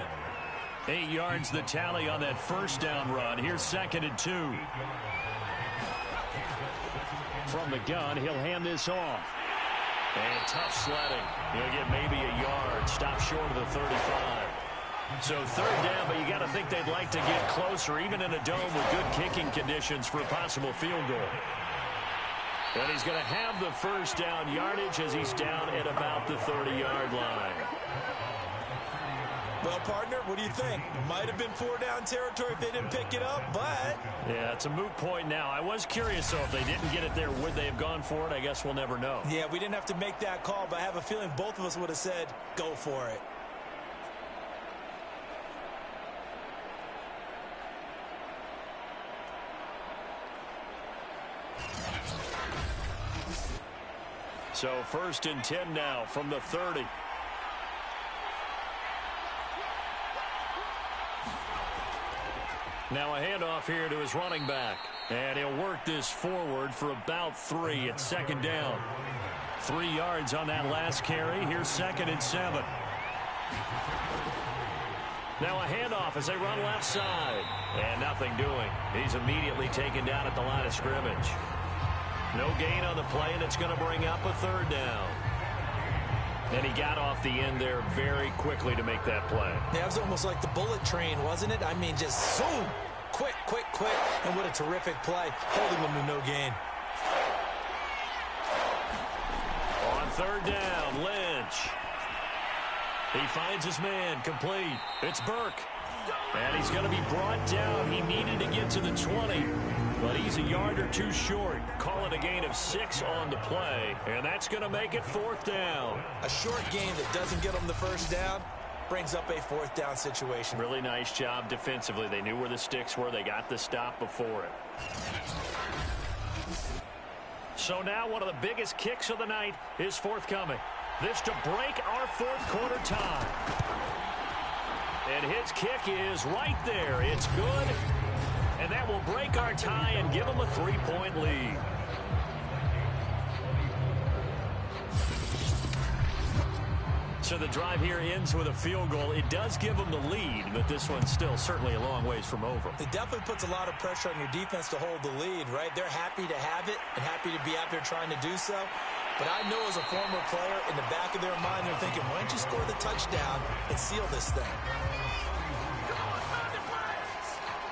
8 yards the tally on that first down run. Here's 2nd and 2. From the gun, he'll hand this off. And tough sledding. He'll get maybe a yard. Stop short of the 35. So 3rd down, but you got to think they'd like to get closer, even in a dome with good kicking conditions for a possible field goal. And he's going to have the first down yardage as he's down at about the 30-yard line. Well, partner, what do you think? Might have been 4-down territory if they didn't pick it up, but... Yeah, it's a moot point now. I was curious, though, if they didn't get it there, would they have gone for it? I guess we'll never know. Yeah, we didn't have to make that call, but I have a feeling both of us would have said, go for it. So 1st and 10 now from the 30. Now a handoff here to his running back. And he'll work this forward for about 3. It's 2nd down. 3 yards on that last carry. Here's 2nd and 7. Now a handoff as they run left side. And nothing doing. He's immediately taken down at the line of scrimmage. No gain on the play, and it's going to bring up a 3rd down. And he got off the end there very quickly to make that play. Yeah, it was almost like the bullet train, wasn't it? I mean, just zoom. Quick, quick, quick. And what a terrific play. Holding him to no gain. On 3rd down, Lynch. He finds his man, complete. It's Burke. And he's going to be brought down. He needed to get to the 20. But he's a yard or 2 short. Call it a gain of 6 on the play. And that's going to make it 4th down. A short gain that doesn't get him the first down brings up a 4th down situation. Really nice job defensively. They knew where the sticks were. They got the stop before it. So now one of the biggest kicks of the night is forthcoming. This to break our 4th quarter tie. And his kick is right there. It's good. And that will break our tie and give them a 3-point lead. So the drive here ends with a field goal. It does give them the lead, but this one's still certainly a long ways from over. It definitely puts a lot of pressure on your defense to hold the lead, right? They're happy to have it and happy to be out there trying to do so. But I know as a former player, in the back of their mind, they're thinking, why don't you score the touchdown and seal this thing?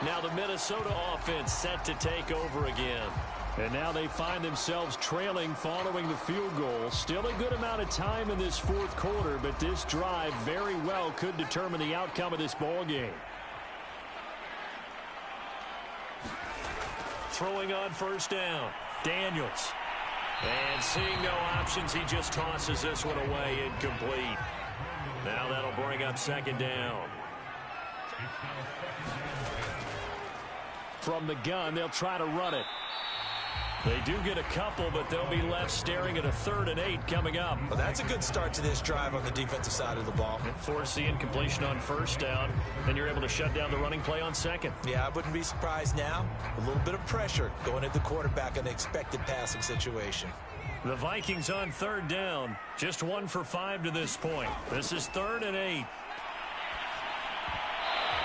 Now the Minnesota offense set to take over again. And now they find themselves trailing following the field goal. Still a good amount of time in this fourth quarter, but this drive very well could determine the outcome of this ball game. Throwing on first down, Daniels. And seeing no options, he just tosses this one away, incomplete. Now that'll bring up second down. From the gun, they'll try to run it. They do get a couple, but they'll be left staring at a 3rd and 8 coming up. Well, that's a good start to this drive on the defensive side of the ball. Force the incompletion on first down, then you're able to shut down the running play on second. Yeah, I wouldn't be surprised now. A little bit of pressure going at the quarterback in an expected passing situation. The Vikings on 3rd down, just 1 for 5 to this point. This is 3rd and 8.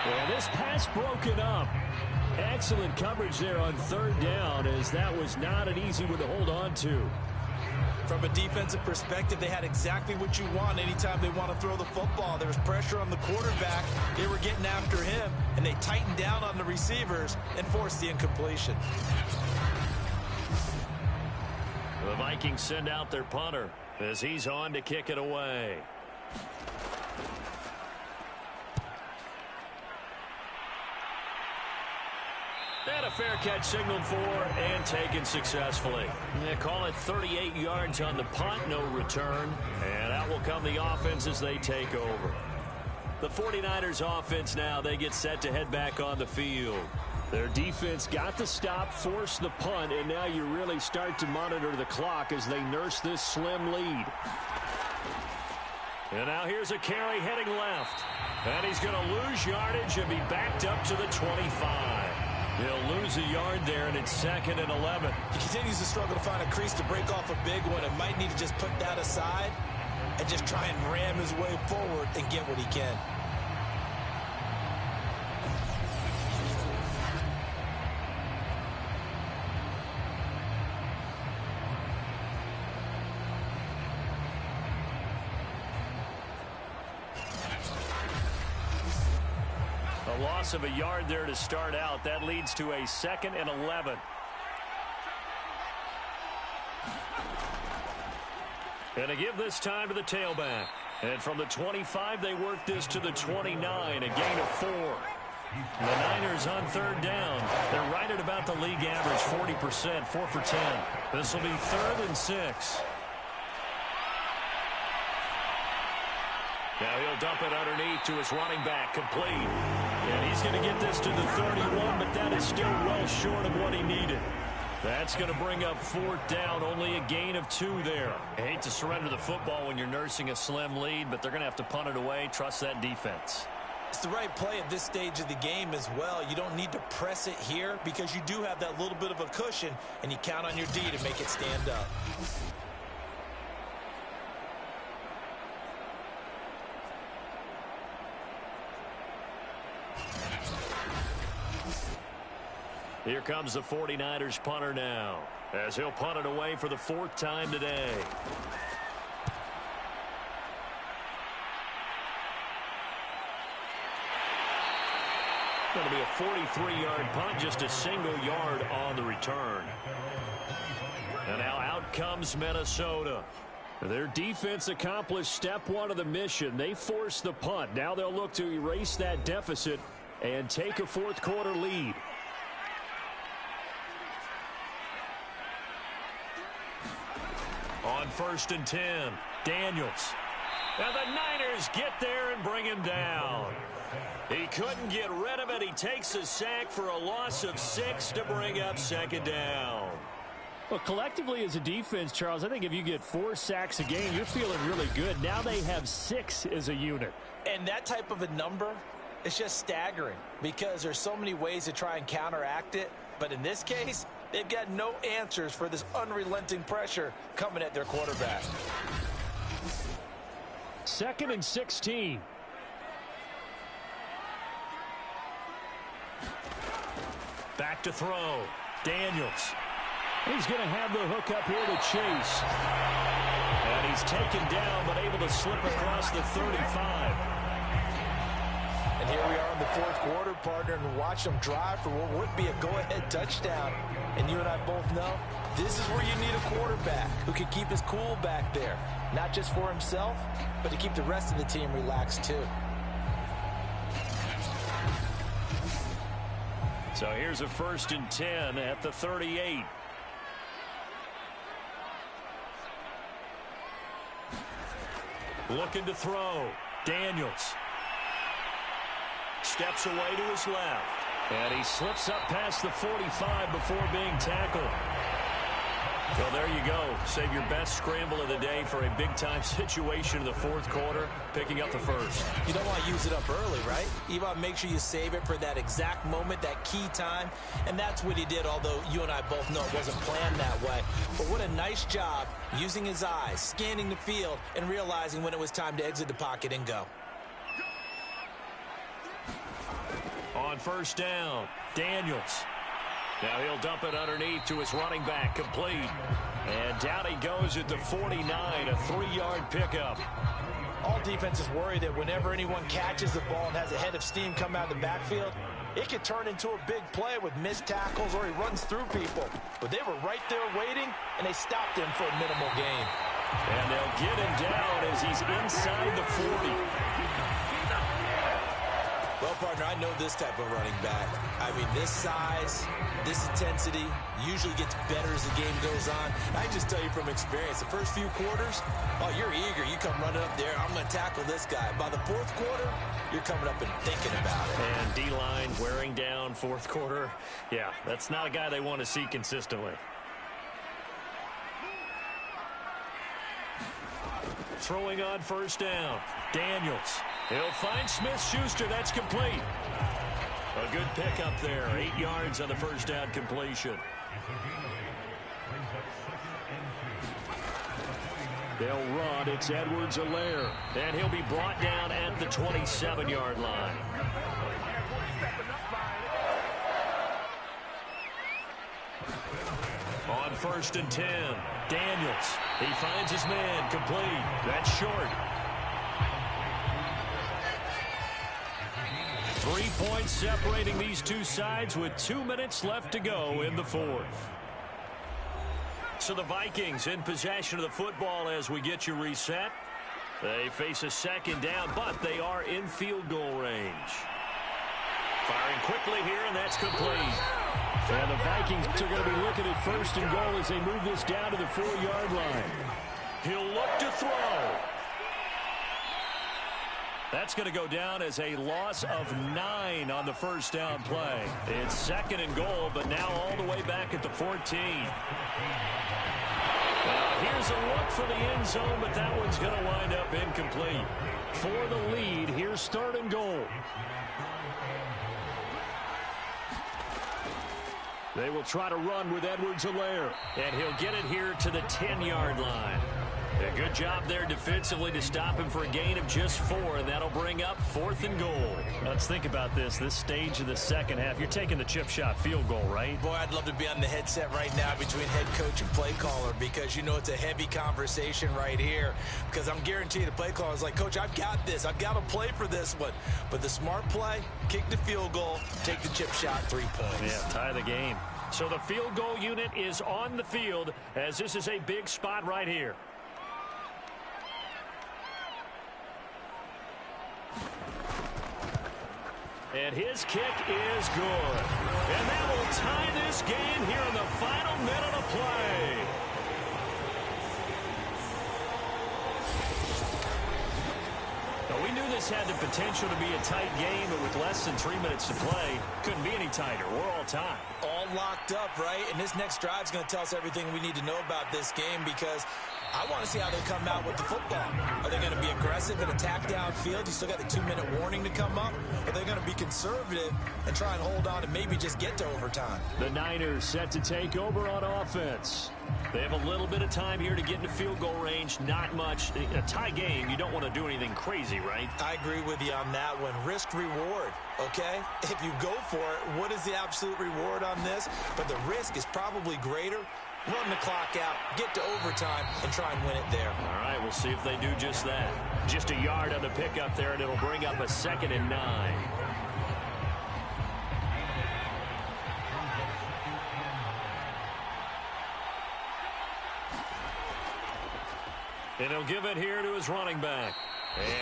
And this pass broken up. Excellent coverage there on 3rd down, as that was not an easy one to hold on to. From a defensive perspective, they had exactly what you want anytime they want to throw the football. There was pressure on the quarterback. They were getting after him, and they tightened down on the receivers and forced the incompletion. The Vikings send out their punter as he's on to kick it away. And a fair catch signaled for and taken successfully. They call it 38 yards on the punt, no return. And out will come the offense as they take over. The 49ers offense now, they get set to head back on the field. Their defense got the stop, forced the punt, and now you really start to monitor the clock as they nurse this slim lead. And now here's a carry heading left. And he's going to lose yardage and be backed up to the 25. He'll lose a yard there, and it's 2nd and 11. He continues to struggle to find a crease to break off a big one and might need to just put that aside and just try and ram his way forward and get what he can. A loss of a yard there to start out. That leads to a 2nd and 11. And to give this time to the tailback. And from the 25, they work this to the 29, a gain of 4. The Niners on 3rd down. They're right at about the league average, 40%, 4 for 10. This will be 3rd and 6. Now he'll dump it underneath to his running back, complete. And he's going to get this to the 31, but that is still well short of what he needed. That's going to bring up 4th down, only a gain of 2 there. I hate to surrender the football when you're nursing a slim lead, but they're going to have to punt it away, trust that defense. It's the right play at this stage of the game as well. You don't need to press it here because you do have that little bit of a cushion, and you count on your D to make it stand up. Here comes the 49ers punter now, as he'll punt it away for the 4th time today. Going to be a 43-yard punt, just a single yard on the return. And now out comes Minnesota. Their defense accomplished step 1 of the mission. They forced the punt. Now they'll look to erase that deficit and take a 4th quarter lead. On 1st and 10, Daniels. And the Niners get there and bring him down. He couldn't get rid of it. He takes a sack for a loss of 6 to bring up 2nd down. Well, collectively as a defense, Charles, I think if you get 4 sacks a game, you're feeling really good. Now they have 6 as a unit. And that type of a number It's just staggering because there's so many ways to try and counteract it. But in this case, they've got no answers for this unrelenting pressure coming at their quarterback. 2nd and 16. Back to throw. Daniels. He's going to have the hook up here to Chase. And he's taken down, but able to slip across the 35. And here we are in the 4th quarter, partner, and watch them drive for what would be a go-ahead touchdown. And you and I both know this is where you need a quarterback who can keep his cool back there. Not just for himself, but to keep the rest of the team relaxed too. So here's a 1st and 10 at the 38. Looking to throw. Daniels. Steps away to his left. And he slips up past the 45 before being tackled. Well, there you go. Save your best scramble of the day for a big-time situation in the 4th quarter, picking up the 1st. You don't want to use it up early, right? You want to make sure you save it for that exact moment, that key time. And that's what he did, although you and I both know it wasn't planned that way. But what a nice job using his eyes, scanning the field, and realizing when it was time to exit the pocket and go. On 1st down, Daniels. Now he'll dump it underneath to his running back, complete. And down he goes at the 49, a 3-yard pickup. All defenses worry that whenever anyone catches the ball and has a head of steam come out of the backfield, it could turn into a big play with missed tackles or he runs through people. But they were right there waiting, and they stopped him for a minimal gain. And they'll get him down as he's inside the 40. Well, partner, I know this type of running back. I mean, this size, this intensity usually gets better as the game goes on. I can just tell you from experience, the first few quarters, oh, you're eager. You come running up there, I'm going to tackle this guy. By the 4th quarter, you're coming up and thinking about it. And D-line wearing down 4th quarter. Yeah, that's not a guy they want to see consistently. Throwing on 1st down. Daniels. He'll find Smith-Schuster. That's complete. A good pickup there. 8 yards on the 1st down completion. They'll run. It's Edwards-Helaire. And he'll be brought down at the 27-yard line. On 1st and 10, Daniels. He finds his man, complete. That's short. 3 points separating these two sides with 2 minutes left to go in the 4th. So the Vikings in possession of the football as we get you reset. They face a 2nd down, but they are in field goal range. Firing quickly here, and that's complete. And the Vikings are going to be looking at 1st and goal as they move this down to the 4-yard line. He'll look to throw. That's going to go down as a loss of 9 on the 1st down play. It's 2nd and goal, but now all the way back at the 14. Here's a look for the end zone, but that one's going to wind up incomplete. For the lead, here's 3rd and goal. They will try to run with Edwards-Helaire. And he'll get it here to the 10-yard line. A good job there defensively to stop him for a gain of just 4, and that'll bring up 4th and goal. Let's think about this stage of the 2nd half. You're taking the chip shot field goal, right? Boy, I'd love to be on the headset right now between head coach and play caller because you know it's a heavy conversation right here because I'm guaranteed the play caller is like, Coach, I've got this. I've got to play for this one. But the smart play, kick the field goal, take the chip shot, 3 points. Yeah, tie the game. So the field goal unit is on the field as this is a big spot right here. And his kick is good. And that will tie this game here in the final minute of play. Now, we knew this had the potential to be a tight game, but with less than 3 minutes to play, couldn't be any tighter. We're all tied. All locked up, right? And this next drive is going to tell us everything we need to know about this game because I want to see how they come out with the football. Are they going to be aggressive and attack downfield? You still got the 2-minute warning to come up. Are they going to be conservative and try and hold on and maybe just get to overtime? The Niners set to take over on offense. They have a little bit of time here to get into field goal range. Not much. In a tie game, you don't want to do anything crazy, right? I agree with you on that one. Risk reward, okay? If you go for it, what is the absolute reward on this? But the risk is probably greater. Run the clock out, get to overtime, and try and win it there. All right, we'll see if they do just that. Just a yard on the pickup there, and it'll bring up a 2nd and 9. And he'll give it here to his running back.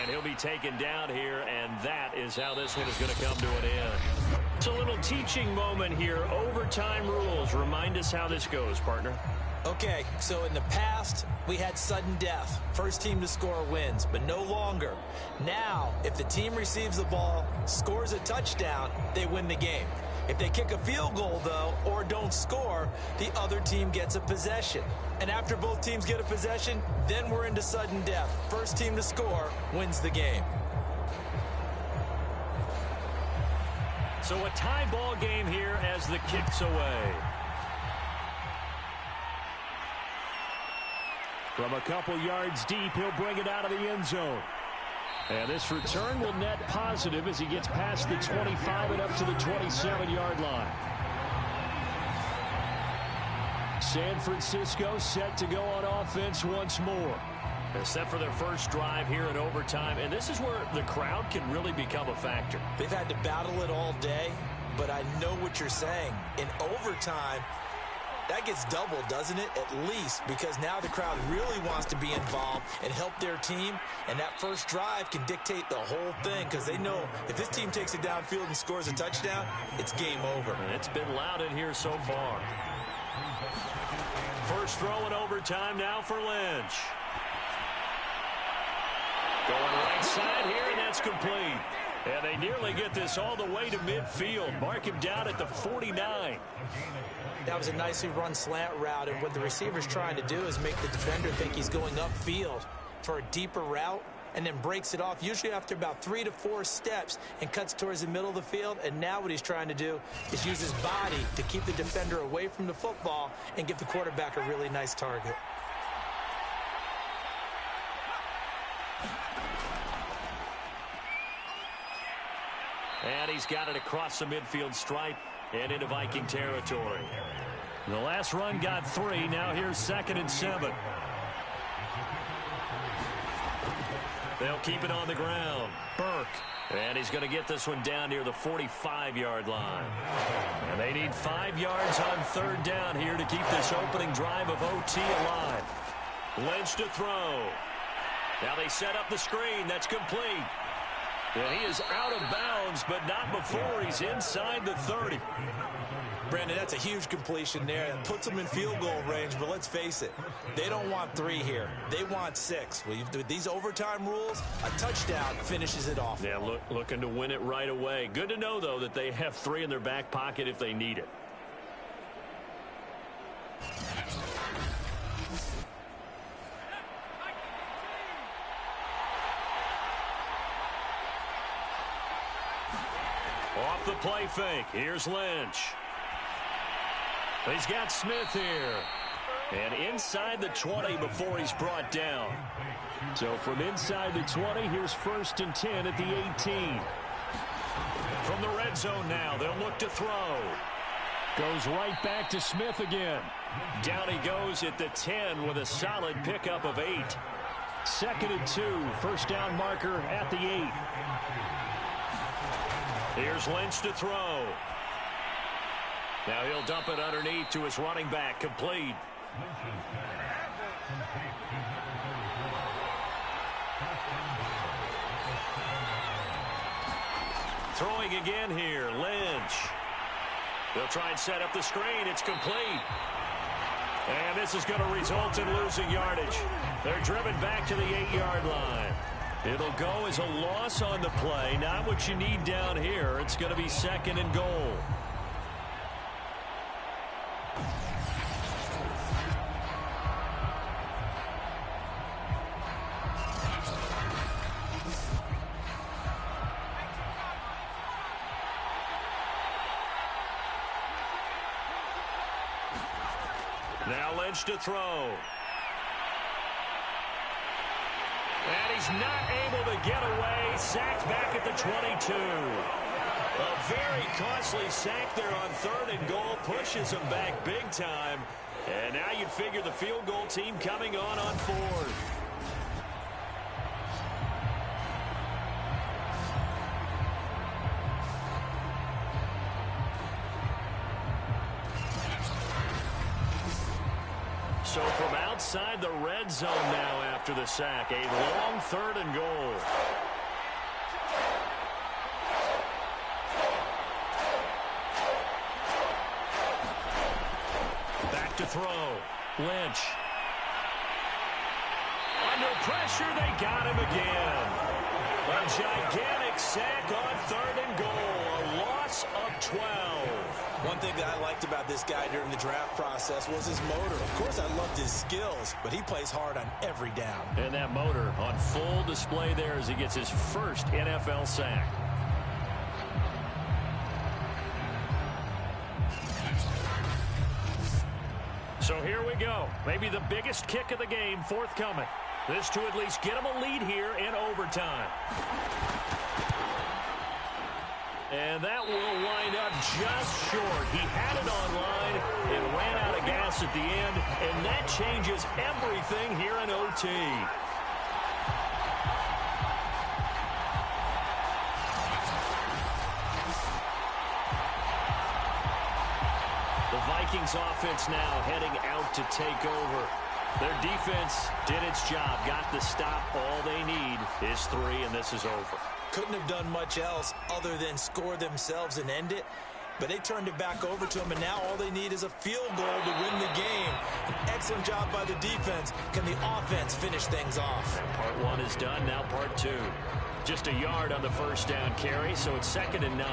And he'll be taken down here, and that is how this one is going to come to an end. It's a little teaching moment here. Overtime rules. Remind us how this goes, partner. Okay, so in the past, we had sudden death. First team to score wins, but no longer. Now, if the team receives the ball, scores a touchdown, they win the game. If they kick a field goal, though, or don't score, the other team gets a possession. And after both teams get a possession, then we're into sudden death. First team to score wins the game. So a tie ball game here as the kick's away. From a couple yards deep, he'll bring it out of the end zone. And this return will net positive as he gets past the 25 and up to the 27-yard line. San Francisco set to go on offense once more. They're set for their first drive here in overtime, and this is where the crowd can really become a factor. They've had to battle it all day, but I know what you're saying. In overtime, that gets doubled, doesn't it? At least, because now the crowd really wants to be involved and help their team, and that first drive can dictate the whole thing because they know if this team takes it downfield and scores a touchdown, it's game over. And it's been loud in here so far. First throw in overtime now for Lynch. Going right side here, and that's complete. And they nearly get this all the way to midfield. Mark him down at the 49. That was a nicely run slant route, and what the receiver's trying to do is make the defender think he's going upfield for a deeper route and then breaks it off, usually after about 3 to 4 steps, and cuts towards the middle of the field. And now what he's trying to do is use his body to keep the defender away from the football and give the quarterback a really nice target. And he's got it across the midfield stripe and into Viking territory. The last run got 3. Now here's 2nd and 7. They'll keep it on the ground. Burke. And he's going to get this one down near the 45-yard line. And they need 5 yards on 3rd down here to keep this opening drive of OT alive. Lynch to throw. Now they set up the screen. That's complete. And he is out of bounds, but not before he's inside the 30. Brandon, that's a huge completion there. It puts them in field goal range, but let's face it, they don't want 3 here. They want 6. With these overtime rules, a touchdown finishes it off. Yeah, looking to win it right away. Good to know, though, that they have 3 in their back pocket if they need it. Off the play fake. Here's Lynch. He's got Smith here. And inside the 20 before he's brought down. So from inside the 20, here's 1st and 10 at the 18. From the red zone now, they'll look to throw. Goes right back to Smith again. Down he goes at the 10 with a solid pickup of 8. 2nd and 2. First down marker at the 8. Here's Lynch to throw. Now he'll dump it underneath to his running back. Complete. Throwing again here. Lynch. They'll try and set up the screen. It's complete. And this is going to result in losing yardage. They're driven back to the 8-yard line. It'll go as a loss on the play. Not what you need down here. It's going to be 2nd and goal. Now Lynch to throw. And he's not able to get away. Sacked back at the 22. A very costly sack there on 3rd and goal. Pushes him back big time. And now you'd figure the field goal team coming on 4th. So from outside the red zone now after the sack, a long 3rd and goal. Back to throw. Lynch. Under pressure, they got him again. A gigantic sack on 3rd and goal. A loss of 12. One thing that I liked about this guy during the draft process was his motor. Of course, I loved his skills, but he plays hard on every down. And that motor on full display there as he gets his first NFL sack. So here we go. Maybe the biggest kick of the game forthcoming. This to at least get him a lead here in overtime. And that will wind up just short. He had it on line and ran out of gas at the end, and that changes everything here in OT. The Vikings offense now heading out to take over. Their defense did its job, got the stop. All they need is 3, and this is over. Couldn't have done much else other than score themselves and end it. But they turned it back over to him, and now all they need is a field goal to win the game. An excellent job by the defense. Can the offense finish things off? And part 1 is done, now part 2. Just a yard on the first down carry, so it's 2nd and 9.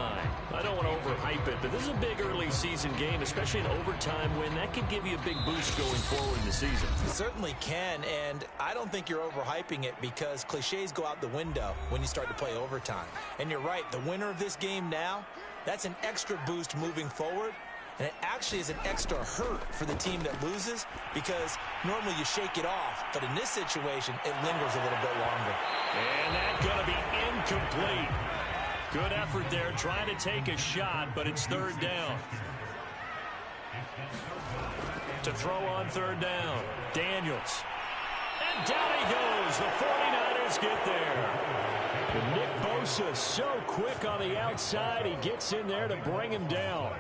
I don't want to overhype it, but this is a big early season game, especially an overtime win. That could give you a big boost going forward in the season. It certainly can, and I don't think you're overhyping it because cliches go out the window when you start to play overtime. And you're right, the winner of this game now, that's an extra boost moving forward. And it actually is an extra hurt for the team that loses because normally you shake it off. But in this situation, it lingers a little bit longer. And that's going to be incomplete. Good effort there, trying to take a shot, but it's 3rd down. To throw on 3rd down, Daniels. And down he goes. The 49ers get there. And Nick Bosa so quick on the outside. He gets in there to bring him down.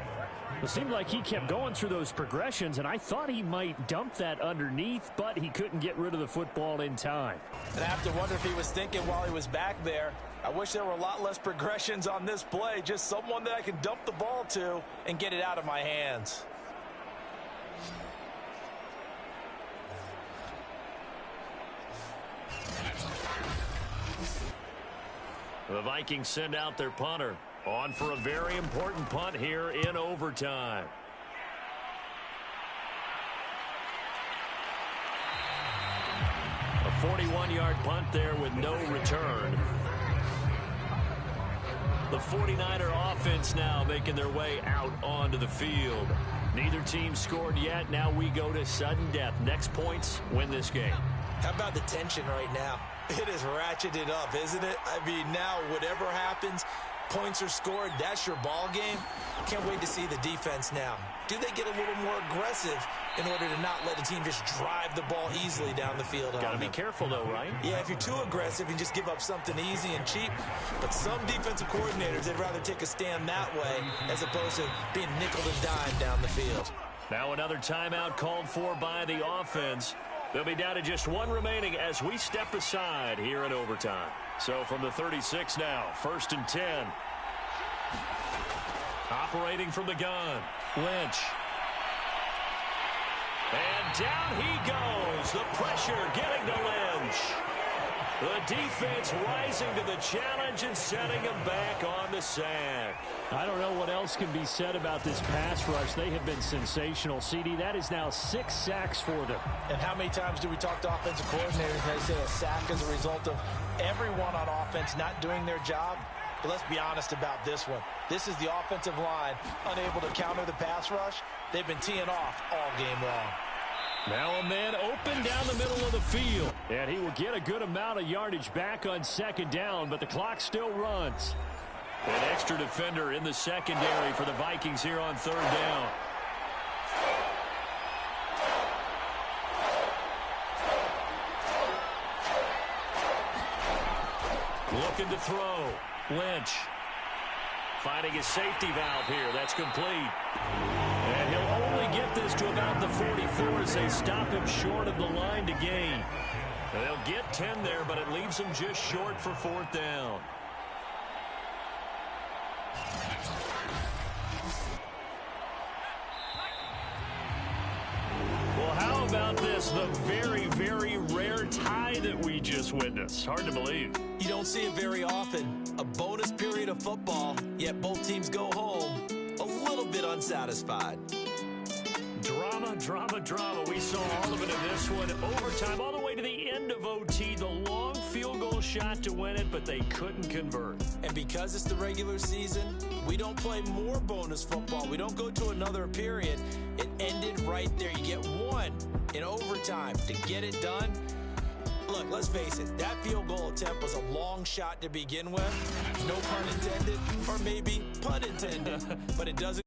It seemed like he kept going through those progressions, and I thought he might dump that underneath, but he couldn't get rid of the football in time. And I have to wonder if he was thinking while he was back there, I wish there were a lot less progressions on this play, just someone that I can dump the ball to and get it out of my hands. The Vikings send out their punter. On for a very important punt here in overtime. A 41-yard punt there with no return. The 49er offense now making their way out onto the field. Neither team scored yet. Now we go to sudden death. Next points win this game. How about the tension right now? It is ratcheted up, isn't it? I mean, now whatever happens, points are scored, that's your ball game. Can't wait to see the defense now. Do they get a little more aggressive in order to not let the team just drive the ball easily down the field? Got to be careful, though, right? Yeah, if you're too aggressive, you just give up something easy and cheap. But some defensive coordinators, they'd rather take a stand that way as opposed to being nickel and dime down the field. Now another timeout called for by the offense. They'll be down to just 1 remaining as we step aside here in overtime. So from the 36 now, 1st and 10. Operating from the gun, Lynch. And down he goes. The pressure getting to Lynch. The defense rising to the challenge and setting him back on the sack. I don't know what else can be said about this pass rush. They have been sensational. CD, that is now 6 sacks for them. And how many times do we talk to offensive coordinators and they say a sack is a result of everyone on offense not doing their job? But let's be honest about this one. This is the offensive line unable to counter the pass rush. They've been teeing off all game long. Now a man open down the middle of the field. And he will get a good amount of yardage back on second down, but the clock still runs. An extra defender in the secondary for the Vikings here on third down. Looking to throw. Lynch. Finding his safety valve here. That's complete. And he'll only get this to about the 44 as they stop him short of the line to gain. And they'll get 10 there, but it leaves him just short for fourth down. Well, how about this? The very, very rare tie that we just witnessed. Hard to believe. You don't see it very often. A bonus period of football, yet both teams go home a little bit unsatisfied. Drama, drama, drama. We saw all of it in this one. Overtime all the way to the end of OT. The long field goal shot to win it, but they couldn't convert. And because it's the regular season, we don't play more bonus football. We don't go to another period. It ended right there. You get one in overtime to get it done. Look, let's face it, that field goal attempt was a long shot to begin with. No pun intended, or maybe pun intended, but it doesn't.